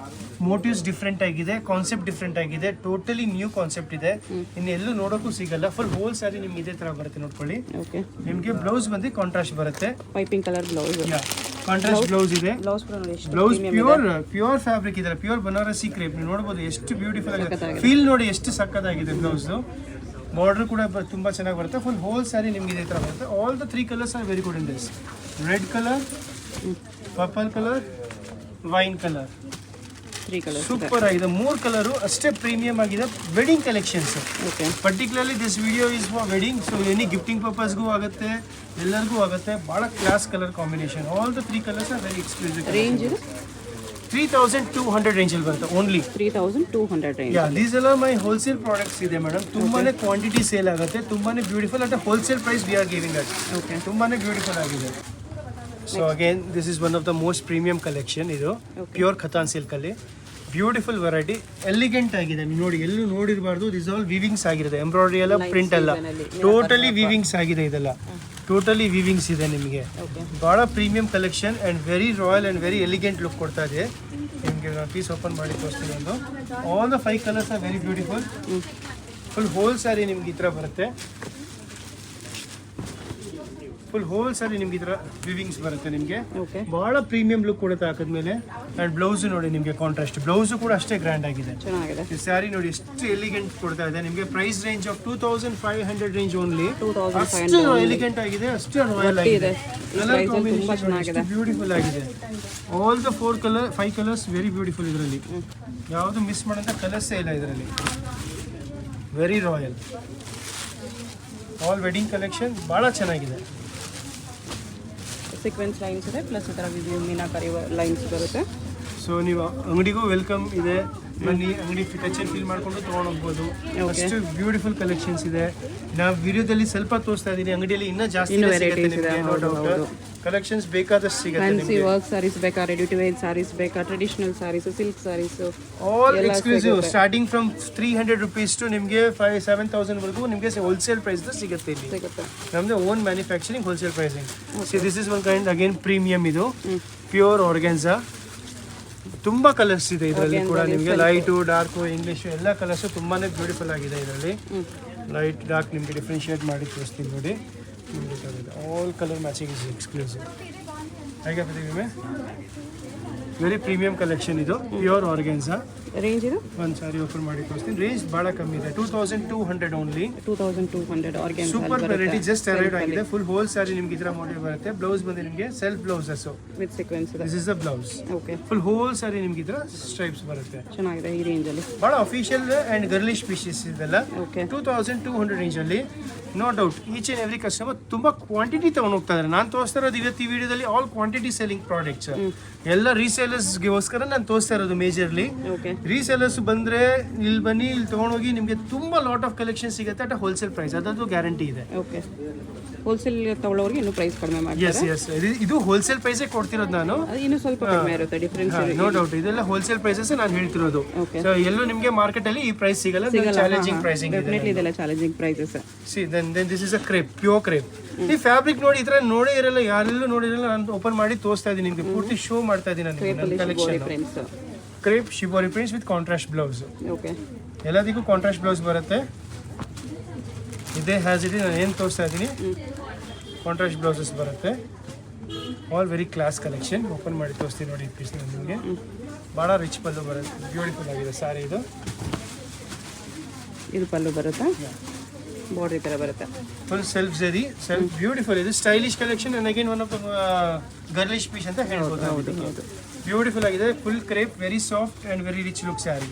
ಮೋಟಿವ್ಸ್ ಡಿಫ್ರೆಂಟ್ ಆಗಿದೆ, ಕಾನ್ಸೆಪ್ಟ್ ಡಿಫ್ರೆಂಟ್ ಆಗಿದೆ, ಟೋಟಲಿ ನ್ಯೂ ಕಾನ್ಸೆಪ್ಟ್ ಇದೆ, ಇನ್ನು ಎಲ್ಲೂ ನೋಡೋಕ್ಕೂ ಸಿಗಲ್ಲ. ಫುಲ್ ಹೋಲ್ ಸ್ಯಾರಿ ನಿಮ್ಗೆ ಇದೇ ಥರ ಬರುತ್ತೆ ನೋಡ್ಕೊಳ್ಳಿ. ಓಕೆ ನಿಮಗೆ ಬ್ಲೌಸ್ ಬಂದು ಕಾಂಟ್ರಾಸ್ಟ್ ಬರುತ್ತೆ, piping colour blouse. Contrast blouse ಇದೆ. ಬ್ಲೌಸ್ ಕೂಡ ನೋಡಿ ಎಷ್ಟು ಬ್ಲೌಸ್ ಪ್ಯೂರ್ ಫ್ಯಾಬ್ರಿಕ್ ಇದೆ, ಪ್ಯೂರ್ ಬನಾರಸಿ ಕ್ರೇಪ್. ನೀವು ನೋಡ್ಬೋದು ಎಷ್ಟು ಬ್ಯೂಟಿಫುಲ್ ಆಗಿದೆ, ಫೀಲ್ ನೋಡಿ ಎಷ್ಟು ಸಕ್ಕತ್ತಾಗಿದೆ. ಬ್ಲೌಸ್ ಬಾರ್ಡರ್ ಕೂಡ ತುಂಬಾ ಚೆನ್ನಾಗಿ ಬರುತ್ತೆ. ಫುಲ್ ಹೋಲ್ ಸ್ಯಾರಿ ನಿಮ್ಗೆ ಇದೇ ತರ ಬರುತ್ತೆ. All the 3 colours are very good in this. Red colour, purple colour, wine colour, 3 colours. Super ಆಗಿದೆ. 3 ಕಲರು ಅಷ್ಟೇ ಪ್ರೀಮಿಯಂ ಆಗಿದೆ. Wedding collections, okay. Particularly this video is for wedding. So any gifting ಪರ್ಪಸ್ಗೂ ಆಗುತ್ತೆ, ಎಲ್ಲರಿಗೂ ಆಗುತ್ತೆ. ಭಾಳ class colour combination. All the 3 colours are very exclusive. Range ಇದು 3200 ರೇಂಜಲ್ಲಿ ಬರುತ್ತೆ ಓನ್ಲಿ. 3200 ರೇಂಜ್. ಯಾ, ದೀಸ್ ಎಲ್ಲ ಮೈ ಹೋಲ್ಸೇಲ್ ಪ್ರಾಡಕ್ಟ್ಸ್ ಇದೆ ಮೇಡಮ್. ತುಂಬಾನೇ ಕ್ವಾಂಟಿಟಿ ಸೇಲ್ ಆಗುತ್ತೆ, ತುಂಬಾನೇ beautiful. At wholesale price we are giving it. Okay. ತುಂಬಾನೇ ಬ್ಯೂಟಿಫುಲ್ ಆಗಿದೆ. So again this is one of the most premium collection. ಇದು ಪ್ಯೂರ್ ಖತಾನ್ ಸಿಲ್ಕ್ ಅಲ್ಲಿ beautiful variety, elegant ಆಗಿದೆ. ನೀವು ನೋಡಿ, ಎಲ್ಲೂ ನೋಡಿರಬಾರ್ದು. ದಿಸ್ ಆಲ್ ವಿವಿಂಗ್ಸ್ ಆಗಿರುತ್ತೆ, ಎಂಬ್ರಾಯ್ಡ್ರಿ ಎಲ್ಲ, ಪ್ರಿಂಟ್ ಅಲ್ಲ, ಟೋಟಲಿ ವಿವಿಂಗ್ಸ್ ಆಗಿದೆ. ಇದೆಲ್ಲ ಟೋಟಲಿ ವಿವಿಂಗ್ಸ್ ಇದೆ ನಿಮಗೆ. ಭಾಳ premium collection and very royal and very elegant look ಕೊಡ್ತಾ ಇದೆ ನಿಮಗೆ. ನಾನು ಪೀಸ್ ಓಪನ್ ಮಾಡಿ ತೋರಿಸ್ತೀನಿ. ಒಂದು all the 5 colours are very beautiful. Full whole sari ನಿಮ್ಗೆ ಈ ಥರ ಬರುತ್ತೆ. ಫುಲ್ ಹೋಲ್ ಸ್ಯಾರಿ ನಿಮ್ಗೆ ಈ ಥರ ವಿವಿಂಗ್ಸ್ ಬರುತ್ತೆ ನಿಮಗೆ. ಓಕೆ. ಭಾಳ ಪ್ರೀಮಿಯಂ ಲುಕ್ ಕೊಡುತ್ತೆ ಹಾಕಿದ್ಮೇಲೆ. ಆ್ಯಂಡ್ ಬ್ಲೌಸ್ ನೋಡಿ ನಿಮಗೆ ಕಾಂಟ್ರಾಸ್ಟ್ ಬ್ಲೌಸು ಕೂಡ ಅಷ್ಟೇ ಗ್ರ್ಯಾಂಡ್ ಆಗಿದೆ. ಚೆನ್ನಾಗಿದೆ. ಈ ಸ್ಯಾರಿ ನೋಡಿ ಎಷ್ಟು ಎಲಿಗೆಂಟ್ ಕೊಡ್ತಾ ಇದೆ ನಿಮಗೆ. Price range of 2500 range only. 2500 ಅಷ್ಟು ಎಲಿಗೆಂಟ್ ಆಗಿದೆ, ಅಷ್ಟೇ ರಾಯಲ್ ಆಗಿದೆ. ಕಲರ್ ಕಾಂಬಿನೇಷನ್ ಬ್ಯೂಟಿಫುಲ್ ಆಗಿದೆ. All the 5 colours very beautiful. ಇದರಲ್ಲಿ ಯಾವುದು ಮಿಸ್ ಮಾಡೋಂಥ ಕಲರ್ಸೇ ಇಲ್ಲ ಇದರಲ್ಲಿ. Very royal, all wedding collection ಭಾಳ ಚೆನ್ನಾಗಿದೆ. ಸೀಕ್ವೆನ್ಸ್ ಲೈನ್ಸ್ ಇದೆ, ಪ್ಲಸ್ ಈ ಥರ ಮೀನಾಕರಿ ಲೈನ್ಸ್ ಬರುತ್ತೆ. ಸೊ ನೀವು ಅಂಗಡಿಗೂ ವೆಲ್ಕಮ್ ಇದೆ. ಬನ್ನಿ, ಅಂಗಡಿ ಟಚ್ ಅಂಡ್ ಫೀಲ್ ಮಾಡ್ಕೊಂಡು ತೊಗೊಂಡು ಹೋಗ್ಬೋದು. ಅಷ್ಟು ಬ್ಯೂಟಿಫುಲ್ ಕಲೆಕ್ಷನ್ಸ್ ಇದೆ. ನಾವು ವಿಡಿಯೋದಲ್ಲಿ ಸ್ವಲ್ಪ ತೋರಿಸ್ತಾ ಇದ್ದೀನಿ, ಅಂಗಡಿಯಲ್ಲಿ ಇನ್ನೂ ಜಾಸ್ತಿ ಕಲೆಕ್ಷನ್ಸ್ ಬೇಕಾದಷ್ಟು ಸಿಗುತ್ತೆ. ಫ್ಯಾನ್ಸಿ ವರ್ಕ್ ಸಾರೀಸ್ ಬೇಕಾ, ರೆಡಿ ಟು ವೇರ್ ಸಾರೀಸ್ ಬೇಕಾ, traditional sarees, silk sarees, all exclusive. Starting from 300 rupees to ನಿಮಗೆ 5,000-7,000 ವರೆಗೂ ನಿಮಗೆ ಹೋಲ್ಸೇಲ್ ಪ್ರೈಸ್ ಸಿಗುತ್ತೆ ಇಲ್ಲಿ. ನಮ್ದು own manufacturing, wholesale pricing. See this is one kind again premium. ಇದು ಪ್ಯೂರ್ ಆರ್ಗೆನ್ಸಾ. ತುಂಬಾ ಕಲರ್ಸ್ ಇದೆ ಇದರಲ್ಲಿ ಕೂಡ ನಿಮಗೆ. ಲೈಟು, ಡಾರ್ಕು, ಇಂಗ್ಲೀಷು ಎಲ್ಲ ಕಲರ್ಸು ತುಂಬಾನೇ ಬ್ಯೂಟಿಫುಲ್ ಆಗಿದೆ ಇದರಲ್ಲಿ. ಲೈಟ್ ಡಾರ್ಕ್ ನಿಮಗೆ ಡಿಫ್ರೆನ್ಶಿಯೇಟ್ ಮಾಡಿ ತೋರಿಸ್ತೀನಿ ನೋಡಿ. All colour matching is exclusive. ಹೇಗೆ ಪ್ರತಿಮೆ ವೆರಿ ಪ್ರೀಮಿಯಂ ಕಲೆಕ್ಷನ್. ಇದು ಪ್ಯೂರ್ ಆರ್ಗೆನ್ಸಾ. ರೇಂಜ್ ಇದು ಒಂದು ಸಾರಿ ಓಪನ್ ಮಾಡಿ ತೋರಿಸ್ತೀನಿ. ರೇಂಜ್ ಭಾಳ ಕಮ್ಮಿ ಇದೆ, 2200 only. 2200 organza. Super variety, just arrive ಆಗಿದೆ. ಫುಲ್ ಹೋಲ್ ಸ್ಯಾರಿ ನಿಮ್ಗೆ ಈ ಥರ ಮೋಟಿವ್ ಬರುತ್ತೆ. ಬ್ಲೌಸ್ ಬಂದು ನಿಮಗೆ ಸೆಲ್ಫ್ ಬ್ಲೌಸಸ್ ವಿತ್ ಸೀಕ್ವೆನ್ಸ್ ಇದೆ. This is the blouse. Okay. Full whole sari ನಿಮ್ಗೆ ಈ ಥರ ಸ್ಟ್ರೈಪ್ಸ್ ಬರುತ್ತೆ. ಚೆನ್ನಾಗಿದೆ ಈ ರೇಂಜ್ ಅಲ್ಲಿ. ಭಾಳ ಅಫಿಷಿಯಲ್ ಆ್ಯಂಡ್ ಗರ್ಲಿಶ್ ಪೀಸಸ್ ಇದೆಲ್ಲ. ಓಕೆ. 2200 ರೇಂಜಲ್ಲಿ. No doubt each and every customer ತುಂಬ ಕ್ವಾಂಟಿಟಿ ತೊಗೊಂಡು ಹೋಗ್ತಾ ಇದ್ದಾರೆ. ನಾನು ತೋರಿಸ್ತಾ ಇರೋದು ಇವತ್ತು ಈ ವಿಡಿಯೋದಲ್ಲಿ ಆಲ್ ಕ್ವಾಂಟಿಟಿ ಸೆಲ್ಲಿಂಗ್ ಪ್ರಾಡಕ್ಟ್ಸ್. ಎಲ್ಲ ರೀಸೇಲರ್ಸ್ಗೋಸ್ಕರ ನಾನು ತೋರಿಸ್ತಾ ಇರೋದು ಮೇಜರ್ಲಿ. ಓಕೆ. ರೀಸೇಲರ್ಸ್ ಬಂದರೆ ಇಲ್ಲಿ ಬನ್ನಿ, ಇಲ್ಲಿ ತೊಗೊಂಡೋಗಿ ನಿಮಗೆ ತುಂಬ ಲಾಟ್ ಆಫ್ ಕಲೆಕ್ಷನ್ ಸಿಗುತ್ತೆ ಅಟ್ ಹೋಲ್ಸೇಲ್ ಪ್ರೈಸ್. ಅದರದ್ದು ಗ್ಯಾರಂಟಿ ಇದೆ. ಓಕೆ. ಹೋಲ್ಸೇಲ್ ತಗೊಳ್ಳೋರಿಗೆ ಇನ್ನೂ ಪ್ರೈಸ್ ಕಡಿಮೆ ಮಾಡ್ತಾರೆ. ಎಸ್ ಇದು ಹೋಲ್ಸೇಲ್ ಪ್ರೈಸೇ ಕೊಡ್ತಿರೋದು ನಾನು. ಇನ್ನೂ ಸ್ವಲ್ಪ ಕಡಿಮೆ ಇರುತ್ತೆ ಡಿಫರೆನ್ಸ್. ನೋ ಡೌಟ್ ಇದೆಲ್ಲ ಹೋಲ್ಸೇಲ್ ಪ್ರೈಸಸ್ ನಾನು ಹೇಳ್ತಿರೋದು. ಸೊ ಎಲ್ಲೂ ನಿಮಗೆ ಮಾರ್ಕೆಟ್ ಅಲ್ಲಿ ಈ ಪ್ರೈಸ್ ಸಿಗಲ್ಲ. ಚಾಲೆಂಜಿಂಗ್ ಪ್ರೈಸಿಂಗ್ ಇದೆ. ಡೆಫಿನೆಟ್ಲಿ ಇದೆಲ್ಲ challenging prices. See then this is a crepe, pure crepe. ಈ ಫ್ಯಾಬ್ರಿಕ್ ನೋಡಿ ಈ ತರ ನೋಡೇ ಇರಲ್ಲ, ಯಾರೆಲ್ಲೂ ನೋಡಿರಲ್ಲ. ನಾನು ಓಪನ್ ಮಾಡಿ ತೋರಿಸ್ತಾ ಇದ್ದೀನಿ ನಿಮಗೆ, ಪೂರ್ತಿ ಶೋ ಮಾಡ್ತಾ ಇದ್ದೀನಿ ನನ್ನ collection. Crepe shibori prints with contrast blouse. Okay. ಎಲ್ಲದಕ್ಕೂ ಕಾಂಟ್ರಾಸ್ಟ್ ಬ್ಲೌಸ್ ಬರುತ್ತೆ. ಇದೇ ಹ್ಯಾಸ್ ಇಟ್ ನಾನು ಏನು ತೋರಿಸ್ತಾ ಇದ್ದೀನಿ, ಕಾಂಟ್ರಾಸ್ಟ್ ಬ್ಲೌಸಸ್ ಬರುತ್ತೆ. All very class collection. Open ಮಾಡಿ ತೋರಿಸ್ತೀನಿ ನೋಡಿ ಈ ಪೀಸ್ ನಿಮಗೆ. ಭಾಳ ರಿಚ್ ಪಲ್ಲು ಬರುತ್ತೆ, ಬ್ಯೂಟಿಫುಲ್ ಆಗಿದೆ ಸಾರಿ. ಇದು ಪಲ್ಲು ಬರುತ್ತೆ, ಬಾರ್ಡರ್ ಈ ಥರ ಬರುತ್ತೆ. Full self zari, self beautiful. ಇದು stylish collection and again one of girlish piece ಅಂತ ಹೇಳ್ಬೋದು. ಬ್ಯೂಟಿಫುಲ್ ಆಗಿದೆ. Full crepe, very soft and very rich look saree.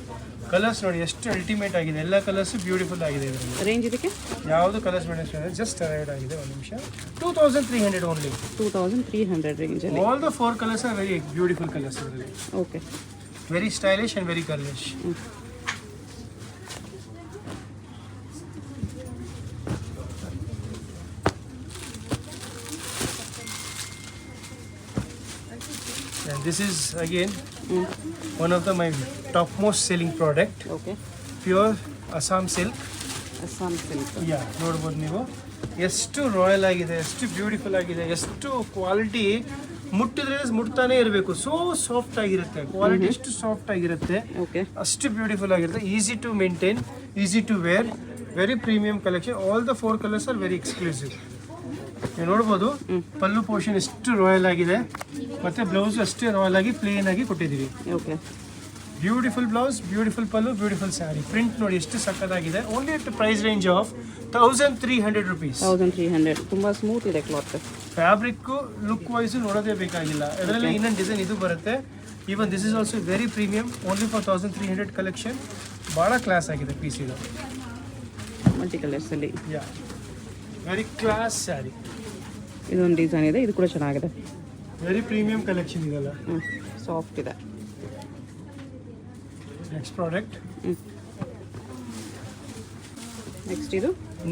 Colours ನೋಡಿ ಎಷ್ಟು ಅಲ್ಟಿಮೇಟ್ ಆಗಿದೆ. ಎಲ್ಲ ಕಲರ್ಸ್ ಬ್ಯೂಟಿಫುಲ್ ಆಗಿದೆ ಇದರಲ್ಲಿ. ರೇಂಜ್ ಇದಕ್ಕೆ ಯಾವುದು ಕಲರ್ಸ್ ಬೇಡ, ಜಸ್ಟ್ ಅರೈಡ್ ಆಗಿದೆ. ಒಂದು ನಿಮಿಷ. 2300 ಓನ್ಲಿ. 2300 ರೇಂಜ್ ಅಲ್ಲಿ. All the 4 colours are very beautiful colours ಇದರಲ್ಲಿ. Okay. Very stylish and very girlish. And this is again one of my topmost selling product. Okay. Pure Assam silk. Assam silk. Yeah, ನೋಡ್ಬೋದು ನೀವು ಎಷ್ಟು royal ಆಗಿದೆ, ಎಷ್ಟು beautiful ಆಗಿದೆ, ಎಷ್ಟು quality. ಮುಟ್ತಾನೆ ಇರಬೇಕು. ಸೋ ಸಾಫ್ಟ್ ಆಗಿರುತ್ತೆ, ಕ್ವಾಲಿಟಿ ಎಷ್ಟು ಸಾಫ್ಟ್ ಆಗಿರುತ್ತೆ, ಅಷ್ಟು ಬ್ಯೂಟಿಫುಲ್ ಆಗಿರುತ್ತೆ. Easy to maintain, easy to wear, very premium collection. All the 4 colours are very exclusive. ನೀವು ನೋಡ್ಬೋದು ಪಲ್ಲು ಪೋರ್ಷನ್ ಎಷ್ಟು ರಾಯಲ್ ಆಗಿದೆ, ಮತ್ತೆ ಬ್ಲೌಸ್ ಅಷ್ಟೇ ರಾಯಲ್ ಆಗಿ ಪ್ಲೇನ್ ಆಗಿ ಕೊಟ್ಟಿದ್ದೀವಿ. Okay, beautiful blouse, beautiful pallu, beautiful sari. Print ನೋಡಿ ಎಷ್ಟು ಸಕ್ಕತ್ತಾಗಿದೆ. Only at price range of 1300 rupees. 1300. ತುಂಬ ಸ್ಮೂತ್ ಇದೆ ಕ್ಲಾತ್. ಫ್ಯಾಬ್ರಿಕ್ ಲುಕ್ ವೈಸ್ ನೋಡೋದೇ ಬೇಕಾಗಿಲ್ಲ. ಅದರಲ್ಲಿ ಇನ್ನೊಂದು ಡಿಸೈನ್ ಇದು ಬರುತ್ತೆ. Even this is also very premium, only for 1300 collection. ಭಾಳ ಕ್ಲಾಸ್ ಆಗಿದೆ ಪೀಸ್ ಇದು. ಮಲ್ಟಿ ಕಲರ್ಸಲ್ಲಿ. ಯಾ, ವೆರಿ ಕ್ಲಾಸ್ ಸ್ಯಾರಿ. ಇದೊಂದು ಡಿಸೈನ್ ಇದೆ, ಇದು ಕೂಡ ಚೆನ್ನಾಗಿದೆ. ವೆರಿ ಪ್ರೀಮಿಯಂ ಕಲೆಕ್ಷನ್ ಇದೆಲ್ಲ. ಸಾಫ್ಟ್ ಇದೆ. Next product.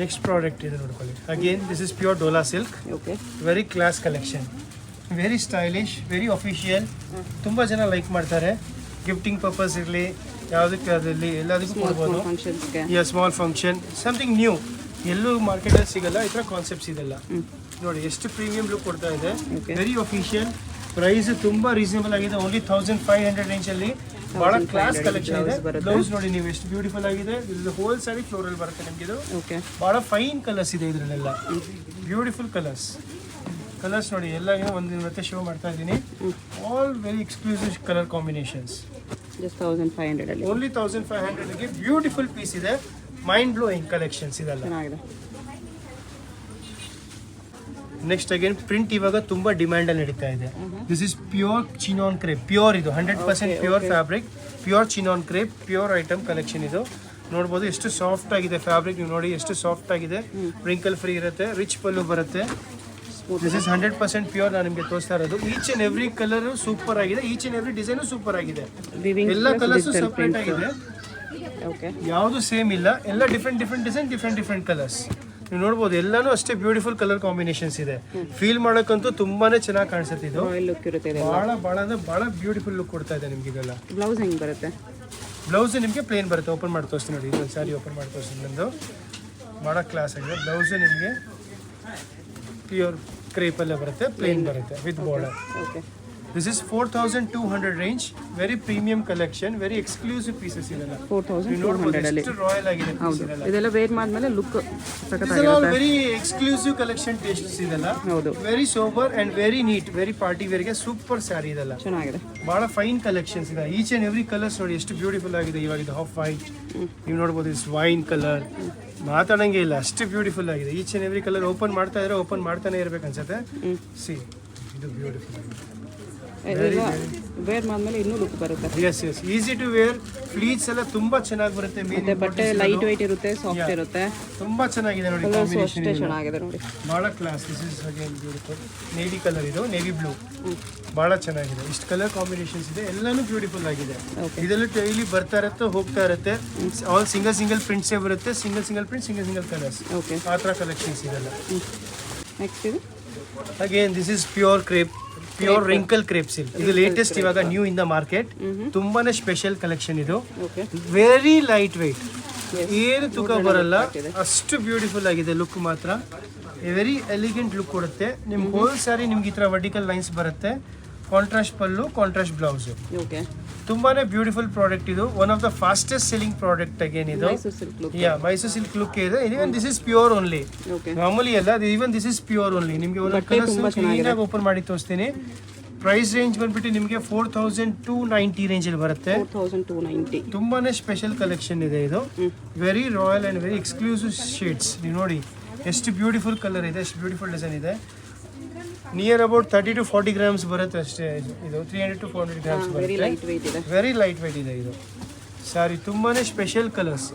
ನೆಕ್ಸ್ಟ್ ಪ್ರಾಡಕ್ಟ್ ಇದೆ ನೋಡ್ಕೊಳ್ಳಿ. Again this is pure Dhola silk. Okay, very class collection, very stylish, very official. ತುಂಬ ಜನ ಲೈಕ್ ಮಾಡ್ತಾರೆ. ಗಿಫ್ಟಿಂಗ್ ಪರ್ಪಸ್ ಇರಲಿ, ಯಾವುದಕ್ಕೆ ಅದರಲ್ಲಿ ಎಲ್ಲದಕ್ಕೂ ಕೊಡ್ಬೋದು. ಸ್ಮಾಲ್ ಫಂಕ್ಷನ್, ಸಮಥಿಂಗ್ ನ್ಯೂ, ಎಲ್ಲೂ ಮಾರ್ಕೆಟಲ್ಲಿ ಸಿಗಲ್ಲ ಈ ಥರ ಕಾನ್ಸೆಪ್ಟ್ಸ್ ಇದೆಲ್ಲ. ನೋಡಿ ಎಷ್ಟು ಪ್ರೀಮಿಯಂ ಲುಕ್ ಕೊಡ್ತಾ ಇದೆ. Very official. ಪ್ರೈಸ್ ತುಂಬ ರೀಸನೇಬಲ್ ಆಗಿದೆ. ಓನ್ಲಿ 1500 ರೇಂಜಲ್ಲಿ ಭಾಳ ಕ್ಲಾಸ್ ಕಲೆಕ್ಷನ್ ಇದೆ. ಬ್ಲೌಸ್ ನೋಡಿ ನೀವು ಎಷ್ಟು ಬ್ಯೂಟಿಫುಲ್ ಆಗಿದೆ. ಇದು ಹೋಲ್ ಸ್ಯಾರಿ ಫ್ಲೋರಲ್ ಬರುತ್ತೆ ನಿಮಗೆ. ಇದು ಭಾಳ ಫೈನ್ ಕಲರ್ಸ್ ಇದೆ ಇದರಲ್ಲೆಲ್ಲ. ಬ್ಯೂಟಿಫುಲ್ ಕಲರ್ಸ್ ನೋಡಿ ಎಲ್ಲ ಒಂದು ಮತ್ತೆ ಶೋ ಮಾಡ್ತಾ ಇದ್ದೀನಿ. All very exclusive colour combinations. Just 1500 ಅಲ್ಲಿ. ಓನ್ಲಿ 1500ಗೆ ಬ್ಯೂಟಿಫುಲ್ ಪೀಸ್ ಇದೆ. ಮೈಂಡ್ ಬ್ಲೋಯಿಂಗ್ ಕಲೆಕ್ಷನ್ಸ್ ಇದೆಲ್ಲ. ನೆಕ್ಸ್ಟ್ ಅಗೇನ್ ಪ್ರಿಂಟ್ ಇವಾಗ ತುಂಬಾ ಡಿಮ್ಯಾಂಡ್ ಅಲ್ಲಿ ನಡೀತಾ ಇದೆ. This is pure chinon crepe. Pure ಇದು 100% pure fabric. Pure chinon crepe, pure item collection ಇದು. ನೋಡ್ಬೋದು ಎಷ್ಟು ಸಾಫ್ಟ್ ಆಗಿದೆ ಫ್ಯಾಬ್ರಿಕ್. ನೀವು ನೋಡಿ ಎಷ್ಟು ಸಾಫ್ಟ್ ಆಗಿದೆ. ರಿಂಕಲ್ ಫ್ರೀ ಇರುತ್ತೆ. ರಿಚ್ ಪಲ್ಲು ಬರುತ್ತೆ. This is 100% pure. ನಾನು ನಿಮಗೆ ತೋರಿಸ್ತಾ ಇರೋದು. Each and every colour super ಆಗಿದೆ. Each and every design super ಆಗಿದೆ. ಎಲ್ಲ ಕಲರ್ಸ್ ಸಪರೇಟ್ ಆಗಿದೆ. ಯಾವುದು ಸೇಮ್ ಇಲ್ಲ. ಎಲ್ಲ ಡಿಫ್ರೆಂಟ್ ಡಿಸೈನ್, ಡಿಫ್ರೆಂಟ್ ಕಲರ್ಸ್. ನೀವು ನೋಡ್ಬೋದು ಎಲ್ಲಾನು ಅಷ್ಟೇ ಬ್ಯೂಟಿಫುಲ್ ಕಲರ್ ಕಾಂಬಿನೇಷನ್ಸ್ ಇದೆ. ಫೀಲ್ ಮಾಡೋಕ್ಕಂತೂ ತುಂಬಾನೇ ಚೆನ್ನಾಗಿ ಕಾಣಿಸುತ್ತೆ ಇದು. ಭಾಳ ಅಂದ್ರೆ ಭಾಳ ಬ್ಯೂಟಿಫುಲ್ ಲುಕ್ ಕೊಡ್ತಾ ಇದೆ ನಿಮ್ಗೆ ಇದೆಲ್ಲ. ಬ್ಲೌಸ್ ಹೆಂಗೆ ಬರುತ್ತೆ? ಬ್ಲೌಸ್ ನಿಮಗೆ ಪ್ಲೇನ್ ಬರುತ್ತೆ. ಓಪನ್ ಮಾಡಿ ತೋರಿಸ್ತೀನಿ ನೋಡಿ. ಇದೊಂದು ಸ್ಯಾರಿ ಓಪನ್ ಮಾಡಿ ತೋರಿಸ್ತೀನಿ. ನಂದು ಭಾಳ ಕ್ಲಾಸ್ ಆಗಿದೆ. ಬ್ಲೌಸ್ ನಿಮಗೆ ಪ್ಯೂರ್ ಕ್ರೇಪಲ್ಲೇ ಬರುತ್ತೆ, ಪ್ಲೇನ್ ಬರುತ್ತೆ with border. This is 4200 range. Very premium collection, very exclusive pieces ಇದೆಲ್ಲ. 4200 ಅಲ್ಲಿ ರಾಯಲ್ ಆಗಿದೆ ಪೀಸ್ ಇದೆಲ್ಲ. ಇದೆಲ್ಲ ವೇರ್ ಮಾಡಿದ್ಮೇಲೆ ಲುಕ್ ಸಖತ್ತಾಗಿರುತ್ತೆ. ವೆರಿ ಎಕ್ಸ್ಕ್ಲೂಸಿವ್ ಕಲೆಕ್ಷನ್ ಟೇಸ್ಟ್ಸ್ ಇದೆಲ್ಲ. Very sober and very neat, very party ವೇರ್ಗೆ ಸೂಪರ್ ಸ್ಯಾರಿ ಇದೆಲ್ಲ. ಚೆನ್ನಾಗಿದೆ. ಬಹಳ ಫೈನ್ ಕಲೆಕ್ಷನ್ಸ್ ಇದೆ. ಈಚ್ ಅಂಡ್ ಎವ್ರಿ ಕಲರ್ಸ್ ನೋಡಿ ಎಷ್ಟು ಬ್ಯೂಟಿಫುಲ್ ಆಗಿದೆ. ಇವಾಗ ಇದು ಆಫ್ ವೈಟ್ ನೀವು ನೋಡ್ಬೋದು. ಇಸ್ ವೈನ್ ಕಲರ್, ಮಾತಾಡಂಗೆ ಇಲ್ಲ, ಅಷ್ಟು ಬ್ಯೂಟಿಫುಲ್ ಆಗಿದೆ. Each and every colour open ಮಾಡ್ತಾ ಇದ್ರೆ ಓಪನ್ ಮಾಡ್ತಾನೆ ಇರ್ಬೇಕು ಅನ್ಸುತ್ತೆ. ಸಿ, ಇದು ಬ್ಯೂಟಿಫುಲ್ ಆಗಿದೆ. ವೇರ್ ಮಾಡಿದ್ಮೇಲೆ ಇನ್ನೂ ಲುಕ್ ಬರುತ್ತೆ. Yes easy to wear. Pleats ಎಲ್ಲ ತುಂಬಾ ಚೆನ್ನಾಗಿ ಬರುತ್ತೆ. ಮತ್ತೆ ಬಟ್ಟೆ ಲೈಟ್ ವೆಯ್ಟ್ ಇರುತ್ತೆ, ಸಾಫ್ಟ್ ಇರುತ್ತೆ. ತುಂಬಾ ಚೆನ್ನಾಗಿದೆ ನೋಡಿ. ಕಾಂಬಿನೇಷನ್ ಚೆನ್ನಾಗಿದೆ ನೋಡಿ. ಬಹಳ class. This is again beautiful. Navy colour ಇದು, ನೇವಿ ಬ್ಲೂ. ಬಹಳ ಚೆನ್ನಾಗಿದೆ. ಇಷ್ಟು ಕಲರ್ ಕಾಂಬಿನೇಷನ್ಸ್ ಇದೆ. ಎಲ್ಲಾನು ಬ್ಯೂಟಿಫುಲ್ ಆಗಿದೆ. ಇದೆಲ್ಲ ಡೈಲಿ ಬರ್ತಾ ಇರುತ್ತೆ, ಹೋಗ್ತಾ ಇರುತ್ತೆ. ಆಲ್ ಸಿಂಗಲ್ ಪ್ರಿಂಟ್ಸೇ ಬರುತ್ತೆ. Single print, single colours. ಆ ಥರ ಕಲೆಕ್ಷನ್ಸ್ ಇದೆಲ್ಲ. ನೆಕ್ಸ್ಟ್ ಇದು again this is pure crepe, pure wrinkle crepe silk. ಇದು ಲೇಟೆಸ್ಟ್ ಇವಾಗ ನ್ಯೂ ಇನ್ ದ ಮಾರ್ಕೆಟ್. ತುಂಬಾನೇ ಸ್ಪೆಷಲ್ ಕಲೆಕ್ಷನ್ ಇದು. ವೆರಿ ಲೈಟ್ ವೆಯ್ಟ್, ಏನು ತೂಕ ಬರಲ್ಲ, ಅಷ್ಟು ಬ್ಯೂಟಿಫುಲ್ ಆಗಿದೆ. ಲುಕ್ ಮಾತ್ರ ವೆರಿ ಎಲಿಗೆಂಟ್ ಲುಕ್ ಕೊಡುತ್ತೆ. ನಿಮ್ ಹೋಲ್ ಸ್ಯಾರಿ ನಿಮ್ಗೆ ಈ ತರ ವರ್ಟಿಕಲ್ ಲೈನ್ಸ್ ಬರುತ್ತೆ. ಕಾಂಟ್ರಾಸ್ಟ್ ಪಲ್ಲು, ಕಾಂಟ್ರಾಸ್ಟ್ ಬ್ಲೌಸ್. ತುಂಬಾನೇ ಬ್ಯೂಟಿಫುಲ್ ಪ್ರಾಡಕ್ಟ್ ಇದು. One of the fastest selling product again ಇದು. ಮೈಸೂರು ಸಿಲ್ಕ್ ಲುಕ್ ಇದೆ. Even this is pure only. ಮಾಮೂಲಿ ಅಲ್ಲ, even this is pure only. ನಿಮ್ಗೆ ಒಂದು ಕಲರ್ಸ್ ಕ್ಲೀನ್ ಆಗಿ ಓಪನ್ ಮಾಡಿ ತೋರಿಸ್ತೀನಿ. ಪ್ರೈಸ್ ರೇಂಜ್ ಬಂದ್ಬಿಟ್ಟು ನಿಮಗೆ 4290 ರೇಂಜ್ ಅಲ್ಲಿ ಬರುತ್ತೆ. 4290. ತುಂಬಾನೇ ಸ್ಪೆಷಲ್ ಕಲೆಕ್ಷನ್ ಇದೆ ಇದು. Very royal and very exclusive shades. ನೀವು ನೋಡಿ ಎಷ್ಟು ಬ್ಯೂಟಿಫುಲ್ ಕಲರ್ ಇದೆ, ಎಷ್ಟು ಬ್ಯೂಟಿಫುಲ್ ಡಿಸೈನ್ ಇದೆ. ನಿಯರ್ ಅಬೌಟ್ 30 to 40 ಗ್ರಾಮ್ಸ್ ಬರುತ್ತೆ ಅಷ್ಟೇ. ಇದು 300 to 400 ಗ್ರಾಮ್ಸ್ ಬರುತ್ತೆ. ವೆರಿ ಲೈಟ್ ವೆಯ್ಟ್ ಇದೆ ಇದು ಸ್ಯಾರಿ. ತುಂಬಾನೇ ಸ್ಪೆಷಲ್ ಕಲರ್ಸ್,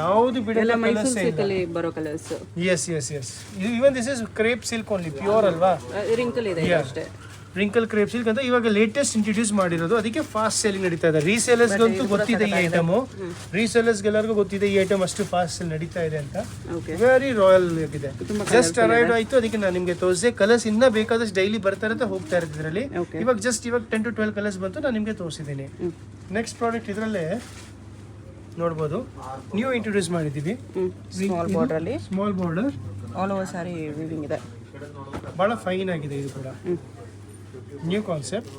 ಯಾವುದು ಬಿಡಲ್ಲ ಕಲರ್ಸ್ ಬರೋ ಕಲರ್ಸ್. ಎಸ್ ಇದು even this is crepe silk only, pure ಅಲ್ವಾ. ರಿಂಕಲ್ ಇದೆ ಅಷ್ಟೇ. ರಿಂಕಲ್ ಕ್ರೇಪ್ ಸಿಲ್ಕ್ ಅಂತ ಇವಾಗ ಲೇಟೆಸ್ಟ್ ಇಂಟ್ರೊಡ್ಯೂಸ್ ಮಾಡಿರೋದು. ಅದಕ್ಕೆ ಫಾಸ್ಟ್ ಸೇಲಿಂಗ್ ನಡೀತಾ ಇದೆ. ರೀಸೇಲರ್ಸ್ಗಂತೂ ಗೊತ್ತಿದೆ ಈ ಐಟಮು. ರೀಸೇಲರ್ಸ್ಗೆಲ್ಲರಿಗೂ ಗೊತ್ತಿದೆ ಈ ಐಟಮ್ ಅಷ್ಟು ಫಾಸ್ಟ್ ಸೇಲ್ ನಡೀತಾ ಇದೆ ಅಂತ. ವೆರಿ ರಾಯಲ್ ಆಗಿದೆ. ಜಸ್ಟ್ ಅರೈವ್ ಆಯ್ತು, ಅದಕ್ಕೆ ನಾನು ನಿಮಗೆ ತೋರಿಸಿದೆ. ಕಲರ್ಸ್ ಇನ್ನೂ ಬೇಕಾದಷ್ಟು ಡೈಲಿ ಬರ್ತಾ ಇರುತ್ತೆ, ಹೋಗ್ತಾ ಇರುತ್ತೆ ಇದರಲ್ಲಿ. ಇವಾಗ 10 to 12 ಕಲರ್ಸ್ ಬಂತು, ನಾನು ನಿಮಗೆ ತೋರಿಸಿದ್ದೀನಿ. ನೆಕ್ಸ್ಟ್ ಪ್ರಾಡಕ್ಟ್ ಇದರಲ್ಲೇ ನೋಡ್ಬೋದು, ನ್ಯೂ ಇಂಟ್ರೊಡ್ಯೂಸ್ ಮಾಡಿದ್ದೀವಿ. Small border all over sari weaving ಇದೆ. ಭಾಳ ಫೈನ್ ಆಗಿದೆ ಇದು ಕೂಡ. New concept.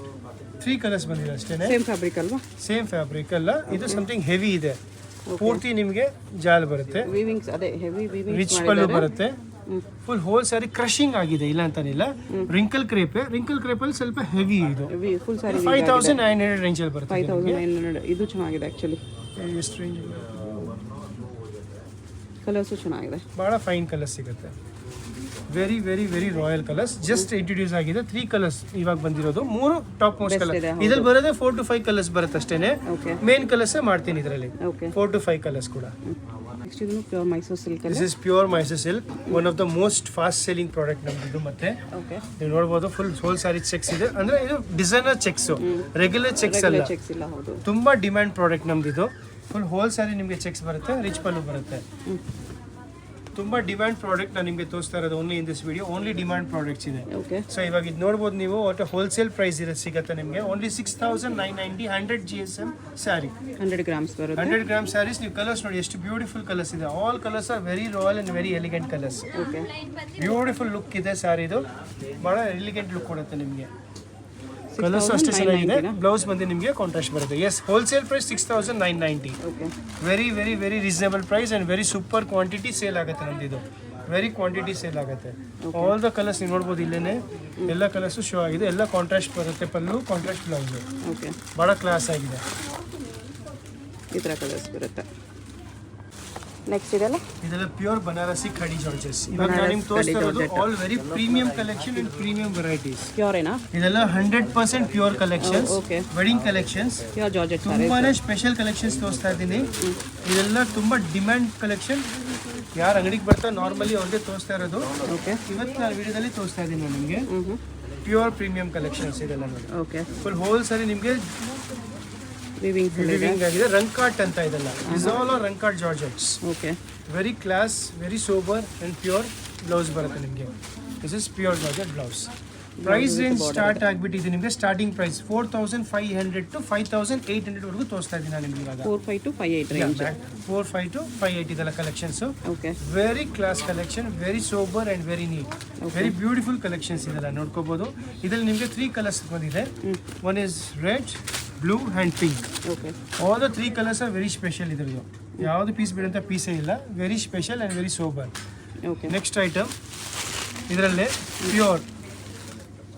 3 ಕಲರ್ಸ್ ಬಂದಿದೆ ಅಷ್ಟೇ. ಸೇಮ್ ಫ್ಯಾಬ್ರಿಕ್ ಅಲ್ವಾ? ಸೇಮ್ ಫ್ಯಾಬ್ರಿಕ್ ಅಲ್ಲ, ಇದು ಸಮಥಿಂಗ್ ಹೆವಿ ಇದೆ. ಪೂರ್ತಿ ನಿಮಗೆ ಜಾಲ್ ಬರುತ್ತೆ, ವೀವಿಂಗ್ಸ್ ಅದೇ ಹೆವಿ ವೀವಿಂಗ್ಸ್ ರಿಚ್ ಪಲ್ಲು ಬರುತ್ತೆ. ಫುಲ್ ಹೋಲ್ ಸಾರಿ ಕ್ರಶಿಂಗ್ ಆಗಿದೆ, ಇಲ್ಲ ಅಂತಾನಿಲ್ಲ. ರಿಂಕಲ್ ಕ್ರೇಪ್ ಅಲ್ಲಿ ಸ್ವಲ್ಪ ಹೆವಿ ಇದು. ಫುಲ್ ಸಾರಿ 5900 ರೇಂಜ್ ಅಲ್ಲಿ ಬರುತ್ತೆ. 5900 ಇದು ಚೆನ್ನಾಗಿದೆ ಆಕ್ಚುಲಿ. ಎಷ್ಟು ರೇಂಜ್? ಕಲರ್ಸು ಚೆನ್ನಾಗಿದೆ, ಬಹಳ ಫೈನ್ ಕಲರ್ಸ್ ಸಿಗುತ್ತೆ. Very very very royal colours. Just introduce ಆಗಿದೆ. 3 ಕಲರ್ಸ್ ಇವಾಗ ಬಂದಿರೋದು. 3 ಟಾಪ್ ಮೋಸ್ಟ್ ಕಲರ್. ಇದ್ರಲ್ಲಿ ಬರೋದೇ 4 to 5 ಕಲರ್ಸ್ ಬರುತ್ತೆ ಅಷ್ಟೇನೆ. ಮೇನ್ ಕಲರ್ಸ್ ಮಾಡ್ತೀನಿ ಇದರಲ್ಲಿ. 4 to 5 ಕಲರ್ಸ್ ಕೂಡ. ನೆಕ್ಸ್ಟ್ ಇದು pure Mysuru silk. This is pure Mysuru silk, one of the most fast selling product ನಮ್ದು. ಮತ್ತೆ ನೀವು ನೋಡಬಹುದು ಫುಲ್ ಹೋಲ್ ಸಾರಿ ಚೆಕ್ಸ್ ಇದೆ. ಅಂದ್ರೆ ಇದು ಡಿಸೈನರ್ ಚೆಕ್ಸ್, ರೆಗ್ಯುಲರ್ ಚೆಕ್ಸ್ ಅಲ್ಲ. ತುಂಬಾ ಡಿಮ್ಯಾಂಡ್ ಪ್ರಾಡಕ್ಟ್ ನಮ್ದು ಇದು. ಫುಲ್ ಹೋಲ್ ಸಾರಿ ನಿಮಗೆ ಚೆಕ್ಸ್ ಬರುತ್ತೆ, ರಿಚ್ ಪಲ್ಲು ಬರುತ್ತೆ. ತುಂಬಾ ಡಿಮ್ಯಾಂಡ್ ಪ್ರಾಡಕ್ಟ್ ನಾನು ನಿಮಗೆ ತೋರಿಸ್ತಾ ಇರೋದು. Only in this video only demand products ಇದೆ. ಸೊ ಇವಾಗ ಇದು ನೋಡ್ಬೋದು ನೀವು. ಒಟ್ಟು ಹೋಲ್ಸೇಲ್ ಪ್ರೈಸ್ ಇರೋದು ಸಿಗುತ್ತೆ ನಿಮಗೆ. ಓನ್ಲಿ 6990 100 GSM ಸ್ಯಾರಿ, 100 ಗ್ರಾಮ್ಸ್ ಬರುತ್ತೆ. 100 ಗ್ರಾಮ್ ಸ್ಯಾರೀಸ್. ನೀವು ಕಲರ್ಸ್ ನೋಡಿ ಎಷ್ಟು ಬ್ಯೂಟಿಫುಲ್ ಕಲರ್ಸ್ ಇದೆ. All colours are very royal and very elegant colours. Beautiful look ಇದೆ ಸ್ಯಾರಿದು, ಬಹಳ ಎಲಿಗೆಂಟ್ ಲುಕ್ ಕೊಡುತ್ತೆ ನಿಮಗೆ. ಕಲರ್ಸ್ ಅಷ್ಟೇ ಚೆನ್ನಾಗಿದೆ. ಬ್ಲೌಸ್ ಬಂದು ನಿಮಗೆ ಕಾಂಟ್ರಾಸ್ಟ್ ಬರುತ್ತೆ. Yes, wholesale price 6990. Very very very reasonable price and very super quantity sale ಆಗುತ್ತೆ ನಮ್ದು ಇದು. ವೆರಿ ಕ್ವಾಂಟಿಟಿ ಸೇಲ್ ಆಗುತ್ತೆ. ಆಲ್ ದ ಕಲರ್ಸ್ ನೀವು ನೋಡ್ಬೋದು ಇಲ್ಲೇನೆ. ಎಲ್ಲ ಕಲರ್ಸು ಶೋ ಆಗಿದೆ. ಎಲ್ಲ ಕಾಂಟ್ರಾಸ್ಟ್ ಬರುತ್ತೆ. ಪಲ್ಲು ಕಾಂಟ್ರಾಸ್ಟ್ ಬ್ಲೌಸ್. ಬಹಳ ಕ್ಲಾಸ್ ಆಗಿದೆ. ಈ ಥರ ಕಲರ್ಸ್ ಬರುತ್ತೆ. ನೆಕ್ಸ್ಟ್ ಇದೆಲ್ಲ ಪ್ಯೂರ್ ಬನಾರಸಿ ಖಡಿ ಜಾರ್ಜೆಸ್. ಇವಾಗ ನಾನು ನಿಮ್ಗೆ ತೋರಿಸ್ತಾ ಇರೋದು all very premium collection and premium varieties. Pure ಏನಾ? ಇದೆಲ್ಲ 100% ಪ್ಯೂರ್ ಕಲೆಕ್ಷನ್ಸ್, ವೆಡ್ಡಿಂಗ್ ಕಲೆಕ್ಷನ್ಸ್. ತುಂಬಾನೇ ಸ್ಪೆಷಲ್ ಕಲೆಕ್ಷನ್ಸ್ ತೋರಿಸ್ತಾ ಇದ್ದೀನಿ. ಇದೆಲ್ಲ ತುಂಬಾ ಡಿಮ್ಯಾಂಡ್ ಕಲೆಕ್ಷನ್. ಯಾರು ಅಂಗಡಿಗೆ ಬರ್ತಾರೆ ನಾರ್ಮಲಿ ಅವ್ರಿಗೆ ತೋರಿಸ್ತಾ ಇರೋದು. ಇವತ್ತು ನಾನು ವಿಡಿಯೋದಲ್ಲಿ ತೋರಿಸ್ತಾ ಇದ್ದೀನಿ ನಾನು ನಿಮಗೆ. ಪ್ಯೂರ್ ಪ್ರೀಮಿಯಂ ಕಲೆಕ್ಷನ್ಸ್ ಇದೆಲ್ಲ ನೋಡಿ. ಫುಲ್ ಹೋಲ್ ಸಾರಿ ನಿಮಗೆ ವಿವಿಂಗ್ ಆಗಿದೆ. ರಂಕಾಟ್ ಅಂತ ಇದೆಲ್ಲ. Is all are rangkat georgettes. Very class, very sober and pure blouse ಬರುತ್ತೆ ನಿಮಗೆ. This is pure georgette blouse. Price range start ಆಗಿಬಿಟ್ಟಿದೆ ನಿಮಗೆ. ಸ್ಟಾರ್ಟಿಂಗ್ ಪ್ರೈಸ್ 4500 to 5800 ವರೆಗೂ ತೋರಿಸ್ತಾ ಇದ್ದೀನಿ ನಾನು ನಿಮಗೆ ಇವಾಗ. 45 to 58 ಇದೆಲ್ಲ collections. Very class collection, very sober and very neat, very beautiful collections ಇದೆಲ್ಲ ನೋಡ್ಕೋಬಹುದು. ಇದರಲ್ಲಿ ನಿಮಗೆ 3 ಕಲರ್ಸ್ ಬಂದಿದೆ. One is red, blue and pink. All the 3 colours are very special. ಇದರದ್ದು ಯಾವುದು ಪೀಸ್ ಬಿಡಂತ ಪೀಸೇ ಇಲ್ಲ. Very special and very sober. Next item ಇದರಲ್ಲೇ pure.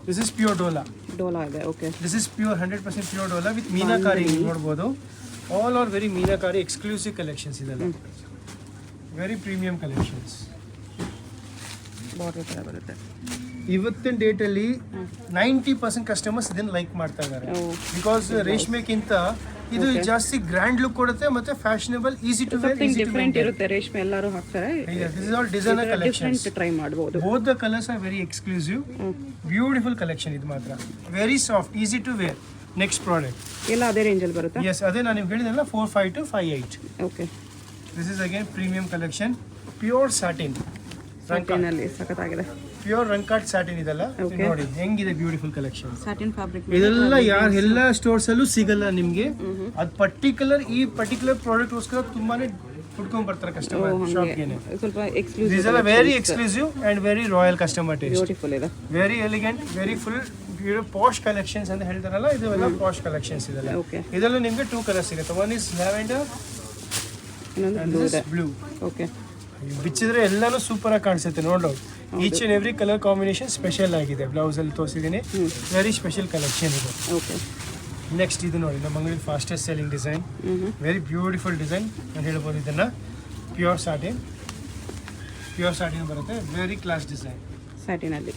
This is pure dola. ಇದೆ. This is pure 100% pure dola with meenakari. ನೋಡ್ಬೋದು all are very meenakari exclusive collections ಇದೆಲ್ಲ. Very premium collections. ಬರುತ್ತೆ. ಇವತ್ತಿನ ಡೇಟಲ್ಲಿ 90% ಕಸ್ಟಮರ್ಸ್ ಇದನ್ನ ಲೈಕ್ ಮಾಡ್ತಾ ಇದ್ದಾರೆ. ಬಿಕಾಸ್ ರೇಷ್ಮೆಗಿಂತ ಇದು ಜಾಸ್ತಿ ಗ್ರ್ಯಾಂಡ್ ಲುಕ್ ಕೊಡುತ್ತೆ ಮತ್ತೆ fashionable, easy to wear, different ಇರುತ್ತೆ. ರೇಷ್ಮೆ ಎಲ್ಲರೂ ಹಾಕ್ತಾರೆ. This is all designer collections. Try ಮಾಡಬಹುದು. Both the colours are very exclusive, beautiful collection. ಇದು ಮಾತ್ರ very soft, easy to wear. Next product ಎಲ್ಲ ಅದೇ ರೇಂಜ್ ಅಲ್ಲಿ ಬರುತ್ತೆ. ಎಸ್, ಅದೇ ನಾನು ನಿಮ್ಗೆ ಹೇಳಿದ್ನಲ್ಲ 45 to 58. This is again premium collection. Pure satin ರಂಕಾನಲ್ಲಿ ಸಖತ್ತಾಗಿದೆ. ಪ್ಯೂರ್ ರಂಕಾಟ್ ಸ್ಯಾಟಿನ್ ಇದೆಲ್ಲ ನೋಡಿ ಹೆಂಗಿದೆ ಬ್ಯೂಟಿಫುಲ್ ಕಲೆಕ್ಷನ್. ಸ್ಯಾಟಿನ್ ಫ್ಯಾಬ್ರಿಕ್ ಇದೆಲ್ಲ ಎಲ್ಲ ಸ್ಟೋರ್ಸ್ ಅಲ್ಲೂ ಸಿಗಲ್ಲ ನಿಮ್ಗೆ. ಅದು ಪರ್ಟಿಕ್ಯುಲರ್ ಪ್ರಾಡಕ್ಟ್ ಗೋಸ್ಕರ ತುಂಬಾನೇ ಹುಡ್ಕೊಂಡ್ ಬರ್ತಾರೆ ಕಸ್ಟಮರ್ ಶಾಪ್ಗೆ. ಸ್ವಲ್ಪ exclusive. This is very exclusive and very royal customer taste. Beautiful ಇದೆ. Very elegant, very full posh collections ಅಂತ ಹೇಳ್ತಾರಲ್ಲ, ಇದೆಲ್ಲ ಪಾಶ್ ಕಲೆಕ್ಷನ್ಸ್ ಇದೆಲ್ಲ. ಇದೆಲ್ಲ ನಿಮ್ಗೆ 2 ಕಲರ್ಸ್ ಸಿಗುತ್ತೆ. ಒನ್ ಇಸ್ ಲ್ಯಾವೆಂಡರ್, ಇನ್ನೊಂದು ಬ್ಲೂ. ಬಿಚ್ಚಿದ್ರೆ ಎಲ್ಲಾನು ಸೂಪರ್ ಆಗಿ ಕಾಣಿಸುತ್ತೆ. ನೋಡೋ each and every colour combination special ಆಗಿದೆ. ಬ್ಲೌಸ್ ಅಲ್ಲಿ ತೋರಿಸಿದ್ದೀನಿ. ವೆರಿ ಸ್ಪೆಷಲ್ ಕಲೆಕ್ಷನ್ ಇದು. ನೆಕ್ಸ್ಟ್ ಇದು ನೋಡಿ ನಮ್ಮ ಅಂಗಡಿ fastest selling design. Very beautiful design ಅಂತ ಹೇಳ್ಬೋದು. ಇದನ್ನ ಪ್ಯೂರ್ ಸ್ಯಾಟಿನ್ ಬರುತ್ತೆ. ವೆರಿ ಕ್ಲಾಸ್ ಡಿಸೈನ್ ಸ್ಯಾಟಿನ್ ಅಲ್ಲಿ.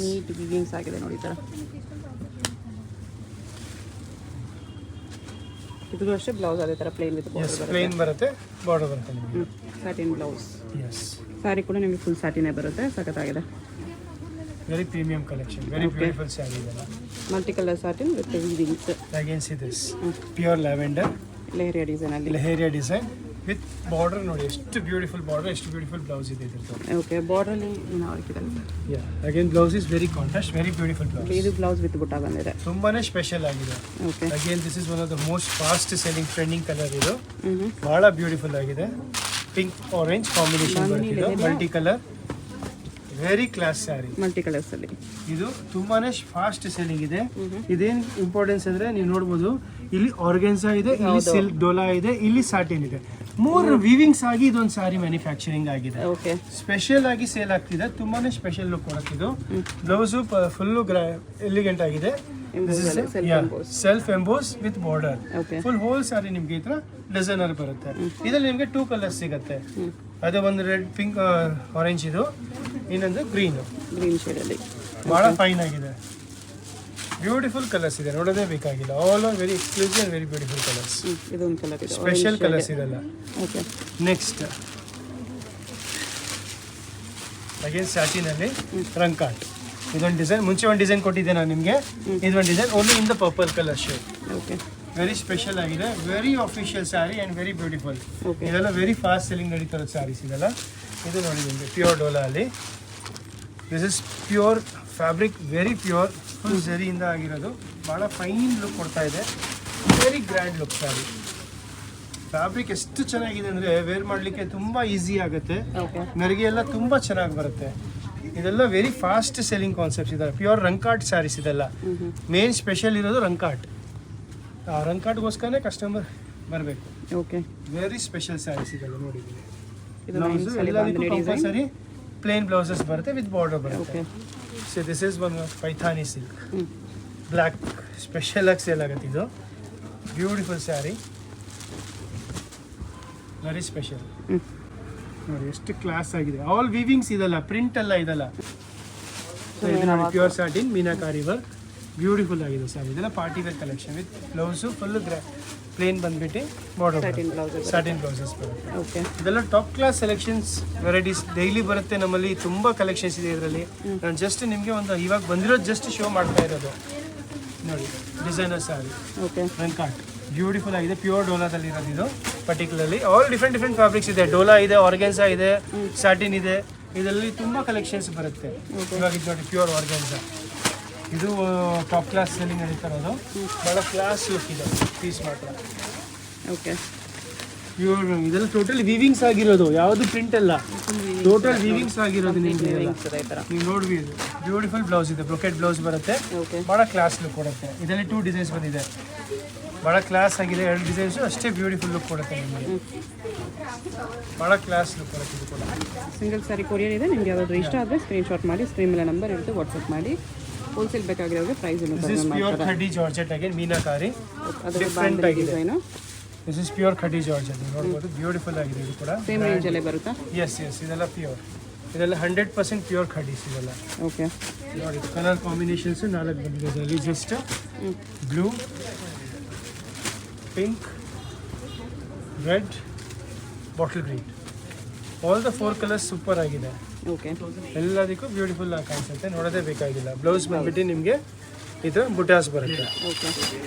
ನೀಟ್ ವಿವಿಂಗ್ಸ್ ಆಗಿದೆ ನೋಡಿ. ತರ ಇದು ಅಷ್ಟೇ ಬ್ಲೌಸ್ ಅದೇ ತರ ಪ್ಲೇನ್ ವಿತ್ ಪ್ಲೇನ್ ಬರುತ್ತೆ, ಬಾರ್ಡರ್ ಬರುತ್ತೆ ನಿಮಗೆ. Satin blouse. ಎಸ್, ಸ್ಯಾರಿ ಕೂಡ ನಿಮಗೆ ಫುಲ್ ಸ್ಯಾಟಿನೇ ಬರುತ್ತೆ. ಸಖತ್ತಾಗಿದೆ. Very premium collection, very beautiful saree ಇದೆಲ್ಲ. Multi colour satin with weavings. Again see this pure lavender leheriya design ಅಲ್ಲಿ. ಲೆಹರಿಯಾ ಡಿಸೈನ್ ವಿತ್ ಬಾರ್ಡರ್ ನೋಡಿ ಎಷ್ಟು ಬ್ಯೂಟಿಫುಲ್ ಬಾರ್ಡರ್, ಎಷ್ಟು ಬ್ಯೂಟಿಫುಲ್ ಬ್ಲೌಸ್ ಇದೆ ಇದ್ರದ್ದು. ಬಾರ್ಡರ್ ಅಲ್ಲಿ ಹಾಕಿದ್ದಾರೆ. Again blouse is very contrast, very beautiful blouse. ಇದು ಬ್ಲೌಸ್ ವಿತ್ ಬುಟ್ಟ ಬಂದಿದೆ. ತುಂಬಾನೇ ಸ್ಪೆಷಲ್ ಆಗಿದೆ. Again this is one of the most fast selling trending colour. ಇದು ಬಹಳ ಬ್ಯೂಟಿಫುಲ್ ಆಗಿದೆ. ಪಿಂಕ್ ಆರೆಂಜ್ ಕಾಂಬಿನೇಷನ್ ಬರ್ತಿದೆ. Multi colour, very class sari. Multi colours ಅಲ್ಲಿ ಇದು ತುಂಬಾನೇ ಫಾಸ್ಟ್ ಸೆಲ್ಲಿಂಗ್ ಇದೆ. ಇದೇನ್ ಇಂಪಾರ್ಟೆನ್ಸ್ ಅಂದ್ರೆ ನೀವು ನೋಡ್ಬೋದು ಇಲ್ಲಿ ಆರ್ಗೆನ್ಸಾ ಇದೆ, ಇಲ್ಲಿ ಸಿಲ್ಕ್ ಡೋಲಾ ಇದೆ, ಇಲ್ಲಿ ಸಾಟಿನ್ ಇದೆ. 3 ವೀವಿಂಗ್ಸ್ ಆಗಿ ಇದೊಂದು ಸಾರಿ ಮ್ಯಾನುಫ್ಯಾಕ್ಚರಿಂಗ್ ಆಗಿದೆ. ಓಕೆ ಸ್ಪೆಷಲ್ ಆಗಿ ಸೇಲ್ ಆಗ್ತಿದೆ, ತುಂಬಾನೇ ಸ್ಪೆಷಲ್ ಲುಕ್ ಕೊಡುತ್ತಿದ್ದು. ಬ್ಲೌಸು ಫುಲ್ಲು ಎಲಿಗೆಂಟ್ ಆಗಿದೆ. Self emboss with border. Full whole saree ನಿಮ್ಗೆ ಈ ತರ ಡಿಸೈನರ್ ಬರುತ್ತೆ. ಇದರಲ್ಲಿ ನಿಮ್ಗೆ 2 ಕಲರ್ಸ್ ಸಿಗುತ್ತೆ. ಅದೇ ಒಂದು ರೆಡ್, ಪಿಂಕ್, ಆರೆಂಜ್ ಇದು, ಇನ್ನೊಂದು ಗ್ರೀನ್ ಶೇಡ್ ಅಲ್ಲಿ. ಬಹಳ ಫೈನ್ ಆಗಿದೆ. ಬ್ಯೂಟಿಫುಲ್ ಕಲರ್ಸ್ ಇದೆ, ನೋಡೋದೇ ಬೇಕಾಗಿಲ್ಲ. All are very exclusive and very beautiful colours. ಇದೊಂದು ಕಲರ್ ಇದೆ, ಸ್ಪೆಷಲ್ ಕಲರ್ಸ್ ಇದೆಲ್ಲ. ಓಕೆ ನೆಕ್ಸ್ಟ್ ಅಗೇನ್ ಸ್ಯಾಟಿನಲ್ಲಿ ರಂಕಾಟ್. ಇದೊಂದು ಡಿಸೈನ್, ಮುಂಚೆ ಒಂದು ಡಿಸೈನ್ ಕೊಟ್ಟಿದ್ದೆ ನಾನು ನಿಮಗೆ. ಇದೊಂದು design only in the purple colour shade. Okay very special ಆಗಿದೆ, very official saree and very beautiful. Okay ಇದೆಲ್ಲ ವೆರಿ ಫಾಸ್ಟ್ ಸೆಲ್ಲಿಂಗ್ ನಡೀತಿರೋ ಸ್ಯಾರೀಸ್ ಇದೆಲ್ಲ. ಇದು ನೋಡಿ ನಿಮಗೆ ಪ್ಯೂರ್ ಡೋಲಾ ಅಲ್ಲಿ. This is pure fabric, very pure, full ಝರಿಯಿಂದ ಆಗಿರೋದು. ಭಾಳ ಫೈನ್ ಲುಕ್ ಕೊಡ್ತಾ ಇದೆ, very grand look sari. Fabric ಎಷ್ಟು ಚೆನ್ನಾಗಿದೆ ಅಂದರೆ ವೇರ್ ಮಾಡಲಿಕ್ಕೆ ತುಂಬ ಈಸಿ ಆಗುತ್ತೆ. ಓಕೆ ನರಿಗೆ ಎಲ್ಲ ತುಂಬ ಚೆನ್ನಾಗಿ ಬರುತ್ತೆ. ಇದೆಲ್ಲ ವೆರಿ ಫಾಸ್ಟ್ ಸೆಲ್ಲಿಂಗ್ ಕಾನ್ಸೆಪ್ಟ್ಸ್ ಇದೆ. ಪ್ಯೂರ್ ರಂಕಾಟ್ ಸ್ಯಾರೀಸ್ ಇದೆಲ್ಲ. ಮೇನ್ ಸ್ಪೆಷಲ್ ಇರೋದು ರಂಕಾಟ್. ಆ ರಂಕಾಟ್ಗೋಸ್ಕರನೇ ಕಸ್ಟಮರ್ ಬರಬೇಕು. ಓಕೆ ವೆರಿ ಸ್ಪೆಷಲ್ ಸ್ಯಾರೀಸ್ ಇದೆಲ್ಲ ನೋಡಿದ್ದೀನಿ. ಇದು ಬ್ಲೌಸು ಎಲ್ಲದಕ್ಕೂ ಕಂಪಲ್ಸರಿ ಪ್ಲೇನ್ ಬ್ಲೌಸಸ್ ಬರುತ್ತೆ ವಿತ್ ಬಾರ್ಡರ್ ಬರುತ್ತೆ. Okay so this is one Paithani silk black, special ಆಗಿ ಸೇಲ್ ಆಗುತ್ತೆ ಇದು. Beautiful saree, very special. ನೋಡಿ ಎಷ್ಟು ಕ್ಲಾಸ್ ಆಗಿದೆ. ಆಲ್ ವೀವಿಂಗ್ಸ್ ಇದಲ್ಲ, ಪ್ರಿಂಟ್ ಎಲ್ಲ ಇದಲ್ಲ. ಸೊ ಇದು ನೋಡಿ pure satin meenakari work, beautiful ಆಗಿದೆ ಸ್ಯಾರಿ. ಇದೆಲ್ಲ party wear collection with blouse full plain ಬಂದ್ಬಿಟ್ಟು ಬಾರ್ಡರ್ ಸ್ಯಾಟಿನ್ ಬ್ಲೌಸಸ್ ಬರುತ್ತೆ. ಓಕೆ ಇದೆಲ್ಲ top class selections varieties daily ಬರುತ್ತೆ ನಮ್ಮಲ್ಲಿ. ತುಂಬ ಕಲೆಕ್ಷನ್ಸ್ ಇದೆ ಇದರಲ್ಲಿ. ನಾನು ಜಸ್ಟ್ ನಿಮಗೆ ಒಂದು ಇವಾಗ ಬಂದಿರೋದು ಜಸ್ಟ್ ಶೋ ಮಾಡ್ತಾ ಇರೋದು. ನೋಡಿ ಡಿಸೈನರ್ ಸ್ಯಾರಿ, ಓಕೆ ರಂಕಾಟ್, ಬ್ಯೂಟಿಫುಲ್ ಆಗಿದೆ. ಪ್ಯೂರ್ ಡೋಲಾದಲ್ಲಿ ಇರೋದು ಇದು ಪರ್ಟಿಕ್ಯುಲರ್ಲಿ. ಆಲ್ ಡಿಫ್ರೆಂಟ್ ಫ್ಯಾಬ್ರಿಕ್ಸ್ ಇದೆ. ಡೋಲಾ ಇದೆ, ಆರ್ಗೆನ್ಸಾ ಇದೆ, ಸ್ಯಾಟಿನ್ ಇದೆ. ಇದರಲ್ಲಿ ತುಂಬ ಕಲೆಕ್ಷನ್ಸ್ ಬರುತ್ತೆ. ಇವಾಗ ಇದು ನೋಡಿ ಪ್ಯೂರ್ ಆರ್ಗೆನ್ಸಾ, ಇದು ಟಾಪ್ ಕ್ಲಾಸ್ ಸೆಲ್ಲಿಂಗ್ ನಡೀತಾ ಇರೋದು. ಭಾಳ ಕ್ಲಾಸ್ ಲುಕ್ ಇದೆ ಪೀಸ್ ಮಾತ್ರ. ಓಕೆ ಪ್ಯೂರ್ ಇದೆಲ್ಲ ಟೋಟಲ್ ವೀವಿಂಗ್ಸ್ ಆಗಿರೋದು, ಯಾವುದು ಪ್ರಿಂಟ್ ಅಲ್ಲ, ಟೋಟಲ್ ವೀವಿಂಗ್ಸ್ ಆಗಿರೋದು ನಿಮಗೆ. ನೀವು ನೋಡ್ವಿ, ಇದು ಬ್ಯೂಟಿಫುಲ್ ಬ್ಲೌಸ್ ಇದೆ, ಬ್ರೊಕೆಟ್ ಬ್ಲೌಸ್ ಬರುತ್ತೆ. ಓಕೆ ಭಾಳ ಕ್ಲಾಸ್ ಲುಕ್ ಕೊಡುತ್ತೆ. ಇದರಲ್ಲಿ 2 ಡಿಸೈನ್ಸ್ ಬಂದಿದೆ, ಭಾಳ ಕ್ಲಾಸ್ ಆಗಿದೆ. 2 ಡಿಸೈನ್ಸು ಅಷ್ಟೇ ಬ್ಯೂಟಿಫುಲ್ ಲುಕ್ ಕೊಡುತ್ತೆ ನಿಮಗೆ. ಭಾಳ ಕ್ಲಾಸ್ ಲುಕ್ ಕೊಡುತ್ತೆ ಇದು ಕೂಡ. ಸಿಂಗಲ್ ಸ್ಯಾರಿ ಕೊರಿಯರ್ ಇದೆ. ನಿಮ್ಗೆ ಯಾವ್ದಾದ್ರು ಇಷ್ಟ ಆದರೆ ಸ್ಕ್ರೀನ್ಶಾಟ್ ಮಾಡಿ, ಸ್ಕ್ರೀನ್ ಮೇಲೆ ನಂಬರ್ ಇರುತ್ತೆ, ವಾಟ್ಸಪ್ ಮಾಡಿ. ಹೋಲ್ಸೇಲ್ ಬೇಕಾಗಿರೋರಿಗೆ price this is pure khaddi georgette again meenakari, different ಆಗಿದೆ. Design this is pure khaddi georgette, ನೋಡ್ಬೋದು ಬ್ಯೂಟಿಫುಲ್ ಆಗಿದೆ ಇದು ಕೂಡ. ಸೇಮ್ ರೇಂಜಲ್ಲೇ ಬರುತ್ತಾ? ಎಸ್ ಇದೆಲ್ಲ ಪ್ಯೂರ್, ಇದೆಲ್ಲ 100% ಪ್ಯೂರ್ ಖಡೀಸ್ ಇದೆಲ್ಲ. ಓಕೆ ನೋಡಿ ಕಲರ್ ಕಾಂಬಿನೇಷನ್ಸ್ 4 ಬಂದಿದೆ ಇದರಲ್ಲಿ. Just blue, pink, red, bottle green, all the 4 colours super ಆಗಿದೆ. ಓಕೆ ಎಲ್ಲದಕ್ಕೂ ಬ್ಯೂಟಿಫುಲ್ ಆಗಿ ಕಾಣಿಸುತ್ತೆ, ನೋಡೋದೇ ಬೇಕಾಗಿಲ್ಲ. ಬ್ಲೌಸ್ ಬಂದ್ಬಿಟ್ಟು ನಿಮಗೆ ಇದು ಬುಟಾಸ್ ಬರುತ್ತೆ. Okay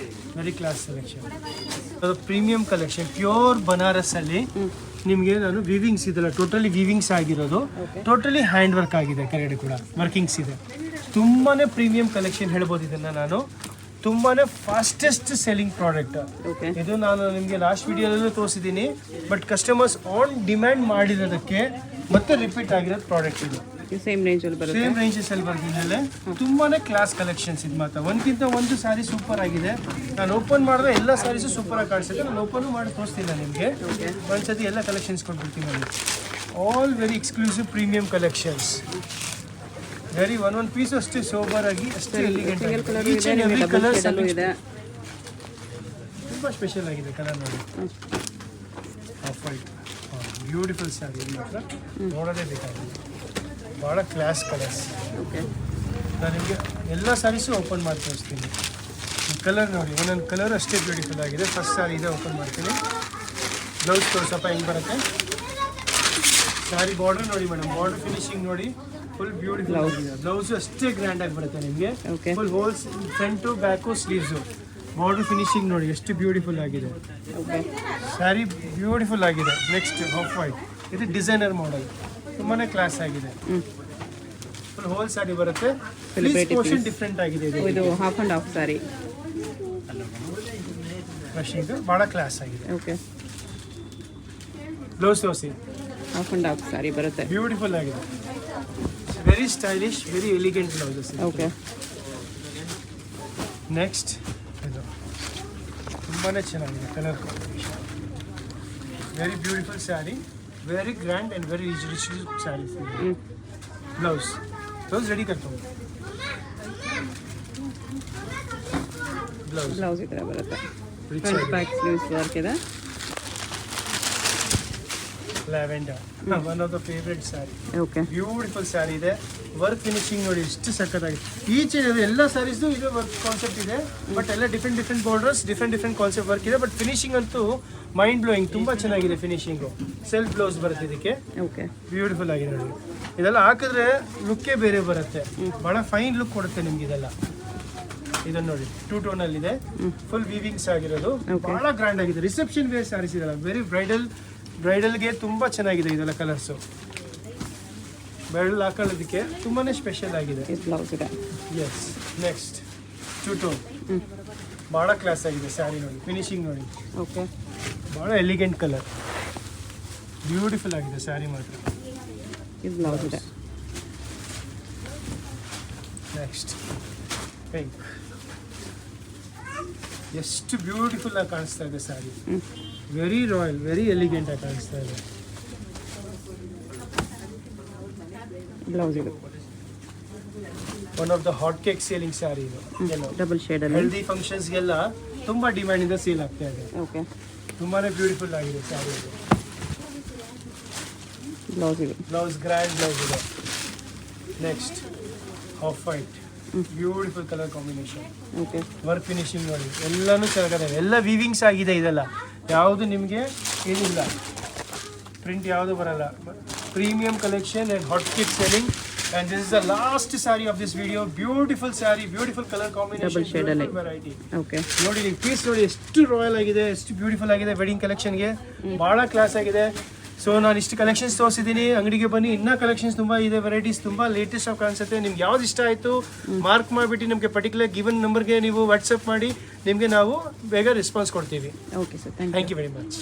very class selection. ಅದು ಪ್ರೀಮಿಯಂ ಕಲೆಕ್ಷನ್, ಪ್ಯೂರ್ ಬನಾರಸ್ಸಲ್ಲಿ ನಿಮಗೆ ನಾನು ವೀವಿಂಗ್ಸ್ ಇದೆಲ್ಲ ಟೋಟಲಿ ವೀವಿಂಗ್ಸ್ ಆಗಿರೋದು, ಟೋಟಲಿ ಹ್ಯಾಂಡ್ ವರ್ಕ್ ಆಗಿದೆ. ಕೆಳಗಡೆ ಕೂಡ ವರ್ಕಿಂಗ್ಸ್ ಇದೆ. ತುಂಬಾ ಪ್ರೀಮಿಯಂ ಕಲೆಕ್ಷನ್ ಹೇಳ್ಬೋದು ಇದನ್ನು ನಾನು. ತುಂಬಾ ಫಾಸ್ಟೆಸ್ಟ್ ಸೆಲ್ಲಿಂಗ್ ಪ್ರಾಡಕ್ಟ್ ಓಕೆ. ಇದು. ನಾನು ನಿಮಗೆ ಲಾಸ್ಟ್ ವಿಡಿಯೋದಲ್ಲೂ ತೋರಿಸಿದ್ದೀನಿ, ಬಟ್ ಕಸ್ಟಮರ್ಸ್ ಆನ್ ಡಿಮ್ಯಾಂಡ್ ಮಾಡಿರೋದಕ್ಕೆ ಮತ್ತೆ ರಿಪೀಟ್ ಆಗಿರೋದು ಪ್ರಾಡಕ್ಟ್ ಇದು. ಸೇಮ್ ರೇಂಜಲ್ಲಿ ಬರುತ್ತೆ, ಸೇಮ್ ರೇಂಜಸಲ್ಲಿ ಬರ್ತಿದ್ದಲ್ಲೇ ತುಂಬಾನೇ ಕ್ಲಾಸ್ ಕಲೆಕ್ಷನ್ಸ್ ಇದು ಮಾತ್ರ. ಒಂದಕ್ಕಿಂತ ಒಂದು ಸ್ಯಾರಿ ಸೂಪರ್ ಆಗಿದೆ. ನಾನು ಓಪನ್ ಮಾಡಿದ್ರೆ ಎಲ್ಲ ಸ್ಯಾರೀಸು ಸೂಪರ್ ಆಗಿ ಕಾಣಿಸುತ್ತೆ. ನಾನು ಓಪನ್ ಮಾಡಿ ತೋರಿಸ್ತಿಲ್ಲ ನಿಮಗೆ, ಒಂದ್ಸತಿ ಎಲ್ಲ ಕಲೆಕ್ಷನ್ಸ್ ಕೊಟ್ಬಿಡ್ತೀನಿ ನಾನು. All very exclusive premium collections. Very ಒಂದೊಂದು ಪೀಸ್ ಅಷ್ಟೇ ಸೋಬರ್ ಆಗಿ, ಅಷ್ಟೇ ಎಲಿಗೆಂಟ್ ಆಗಿ. ಈಚ್ ಆ್ಯಂಡ್ ಎವ್ರಿ ಕಲರ್ ಇದೆ. ತುಂಬ ಸ್ಪೆಷಲ್ ಆಗಿದೆ ಕಲರ್ ನೋಡಿ. ಆಫ್ ವೈಟ್ ಬ್ಯೂಟಿಫುಲ್ ಸ್ಯಾರಿ ಮಾತ್ರ ನೋಡೋದೇ ಬೇಕಾಗಿದೆ. ಭಾಳ ಕ್ಲಾಸ್ ಕಲರ್ಸ್. ಓಕೆ ನಾನು ನಿಮಗೆ ಎಲ್ಲ ಸ್ಯಾರೀಸು ಓಪನ್ ಮಾಡಿ ತೋರಿಸ್ತೀನಿ. ಕಲರ್ ನೋಡಿ, ಒಂದೊಂದು ಕಲರ್ ಅಷ್ಟೇ ಬ್ಯೂಟಿಫುಲ್ ಆಗಿದೆ. ಫಸ್ಟ್ ಸ್ಯಾರಿ ಇದೆ, ಓಪನ್ ಮಾಡ್ತೀನಿ. ಬ್ಲೌಸ್ ತೋರಿಸಪ್ಪ ಹೆಂಗೆ ಬರುತ್ತೆ. ಸ್ಯಾರಿ ಬಾರ್ಡರ್ ನೋಡಿ ಮೇಡಮ್, ಬಾರ್ಡರ್ ಫಿನಿಶಿಂಗ್ ನೋಡಿ, ಫುಲ್ ಬ್ಯೂಟಿಫುಲ್ ಆಗಿದೆ. ಬ್ಲೌಸು ಅಷ್ಟೇ ಗ್ರ್ಯಾಂಡಾಗಿ ಬರುತ್ತೆ ನಿಮಗೆ. Full holes, front back sleeves. Border finishing ನೋಡಿ ಎಷ್ಟು ಬ್ಯೂಟಿಫುಲ್ ಆಗಿದೆ. ಓಕೆ ಸ್ಯಾರಿ ಬ್ಯೂಟಿಫುಲ್ ಆಗಿದೆ. ನೆಕ್ಸ್ಟ್ ಆಫ್ ವೈಟ್, ಇದು ಡಿಸೈನರ್ ಮಾಡೆಲ್, ತುಂಬಾ ಕ್ಲಾಸ್ ಆಗಿದೆ. ಫುಲ್ ಹೋಲ್ ಸ್ಯಾರಿ ಬರುತ್ತೆ. ಪೋರ್ಷನ್ ಡಿಫ್ರೆಂಟ್ ಆಗಿದೆ ಇದು half and half sari. Rushing ಭಾಳ ಕ್ಲಾಸ್ ಆಗಿದೆ. ಓಕೆ ಬ್ಲೌಸ್ ತೋರಿಸಿ. ಹಾಫ್ ಆ್ಯಂಡ್ ಹಾಫ್ ಸ್ಯಾರಿ ಬರುತ್ತೆ, ಬ್ಯೂಟಿಫುಲ್ ಆಗಿದೆ. Very stylish, very elegant blouses. Okay next ಇದು ತುಂಬ ತುಂಬಾ ಚೆನ್ನಾಗಿದೆ colour combination. Very beautiful saree, very grand and very rich sarees. Blouse ready ಕಟ್ಕೊಂಡು ಬ್ಲೌಸ್ ಈ ಥರ ಬರುತ್ತೆ. Rich front back sleeves work ಇದೆ. Lavender one of the favourite saree. Okay, beautiful saree ಇದೆ. ವರ್ಕ್ ಫಿನಿಶಿಂಗ್ ನೋಡಿ ಎಷ್ಟು ಸಖತ್ತಾಗಿದೆ. ಈಚೆ ಎಲ್ಲ ಸ್ಯಾರೀಸ್ದು ಇದೇ ವರ್ಕ್ ಕಾನ್ಸೆಪ್ಟ್ ಇದೆ, ಬಟ್ ಎಲ್ಲ different borders, different concept work ಇದೆ. ಬಟ್ ಫಿನಿಶಿಂಗ್ ಅಂತೂ ಮೈಂಡ್ ಬ್ಲೋಯಿಂಗ್, ತುಂಬ ಚೆನ್ನಾಗಿದೆ ಫಿನಿಶಿಂಗು. ಸೆಲ್ಫ್ ಬ್ಲೌಸ್ ಬರುತ್ತೆ ಇದಕ್ಕೆ. ಓಕೆ, ಬ್ಯೂಟಿಫುಲ್ ಆಗಿದೆ ನೋಡಿ. ಇದೆಲ್ಲ ಹಾಕಿದ್ರೆ ಲುಕ್ಕೇ ಬೇರೆ ಬರುತ್ತೆ, ಭಾಳ ಫೈನ್ ಲುಕ್ ಕೊಡುತ್ತೆ ನಿಮ್ಗೆ ಇದೆಲ್ಲ. ಇದನ್ನು ನೋಡಿ 2 ಟೋನಲ್ಲಿದೆ, ಫುಲ್ ವೀವಿಂಗ್ಸ್ ಆಗಿರೋದು, ಭಾಳ ಗ್ರ್ಯಾಂಡ್ ಆಗಿದೆ. ರಿಸೆಪ್ಷನ್ ವೇರ್ ಸ್ಯಾರೀಸ್ ಇದೆಲ್ಲ, ವೆರಿ ಬ್ರೈಡಲ್ಗೆ ತುಂಬ ಚೆನ್ನಾಗಿದೆ ಇದೆಲ್ಲ ಕಲರ್ಸು. ಬ್ರೈಡಲ್ ಹಾಕೊಳ್ಳೋದಕ್ಕೆ ತುಂಬಾ ಸ್ಪೆಷಲ್ ಆಗಿದೆ. ಬ್ಲೌಸ್ ಇದೆ. ಎಸ್, ನೆಕ್ಸ್ಟ್ 2 ಟೋನ್, ಭಾಳ ಕ್ಲಾಸ್ ಆಗಿದೆ ಸ್ಯಾರಿ ನೋಡಿ. ಫಿನಿಶಿಂಗ್ ನೋಡಿ, ಓಕೆ, ಭಾಳ ಎಲಿಗೆಂಟ್ ಕಲರ್, ಬ್ಯೂಟಿಫುಲ್ ಆಗಿದೆ ಸ್ಯಾರಿ ಮಾತ್ರ. ಇದು ಬ್ಲೌಸ್ ಇದೆ. ನೆಕ್ಸ್ಟ್ ಪಿಂಕ್, ಎಷ್ಟು ಬ್ಯೂಟಿಫುಲ್ ಆಗಿ ಕಾಣಿಸ್ತಾ ಇದೆ sari. Very royal, very elegant ಆಗಿ ಕಾಣಿಸ್ತಾ ಇದೆ. ಬ್ಲೌಸ್ ಇದು one of the hot cake selling sari ಇದು. ಡಬಲ್ ಶೇಡಲ್ಲಿ. ಹೆಲ್ದಿ ಫಂಕ್ಷನ್ಸ್ಗೆಲ್ಲ ತುಂಬ ಡಿಮ್ಯಾಂಡಿಂದ ಸೇಲ್ ಆಗ್ತಾ ಇದೆ. ಓಕೆ, ತುಂಬಾ ಬ್ಯೂಟಿಫುಲ್ ಆಗಿದೆ ಸ್ಯಾರಿ ಇದು. ಬ್ಲೌಸ್ ಇದು. ಬ್ಲೌಸ್ ಗ್ರ್ಯಾಂಡ್ ಬ್ಲೌಸ್ ಇದೆ. Next of white, beautiful colour combination. Okay, work finishing ನೋಡಿ, ಎಲ್ಲನೂ ಚೆನ್ನಾಗಿದೆ. ಎಲ್ಲ ವೀವಿಂಗ್ಸ್ ಆಗಿದೆ ಇದೆಲ್ಲ, ಯಾವುದು ನಿಮಗೆ ಏನಿಲ್ಲ, ಪ್ರಿಂಟ್ ಯಾವುದು ಬರಲ್ಲ. Premium collection and hot cake selling. And this is the last sari of this video. Beautiful sari, beautiful colour combination, variety. Okay, ನೋಡಿ ನೀವು ಪೀಸ್ ನೋಡಿ ಎಷ್ಟು ರಾಯಲ್ ಆಗಿದೆ, ಎಷ್ಟು ಬ್ಯೂಟಿಫುಲ್ ಆಗಿದೆ. ವೆಡ್ಡಿಂಗ್ ಕಲೆಕ್ಷನ್ಗೆ ಭಾಳ ಕ್ಲಾಸ್ ಆಗಿದೆ. ಸೊ ನಾನು ಇಷ್ಟು ಕಲೆಕ್ಷನ್ಸ್ ತೋರಿಸಿದ್ದೀನಿ. ಅಂಗಡಿಗೆ ಬನ್ನಿ, ಇನ್ನೂ ಕಲೆಕ್ಷನ್ಸ್ ತುಂಬ ಇದೆ, ವೆರೈಟೀಸ್ ತುಂಬ ಲೇಟೆಸ್ಟ್ ಆಗಿ ಕಾಣಿಸುತ್ತೆ. ನಿಮ್ಗೆ ಯಾವ್ದು ಇಷ್ಟ ಆಯಿತು ಮಾರ್ಕ್ ಮಾಡಿಬಿಟ್ಟು ನಮಗೆ ಪರ್ಟಿಕ್ಯುಲರ್ ಗಿವನ್ ನಂಬರ್ಗೆ ನೀವು ವಾಟ್ಸಪ್ ಮಾಡಿ, ನಿಮಗೆ ನಾವು ಬೇಗ ರೆಸ್ಪಾನ್ಸ್ ಕೊಡ್ತೀವಿ. Okay sir, thank you. Thank you very much.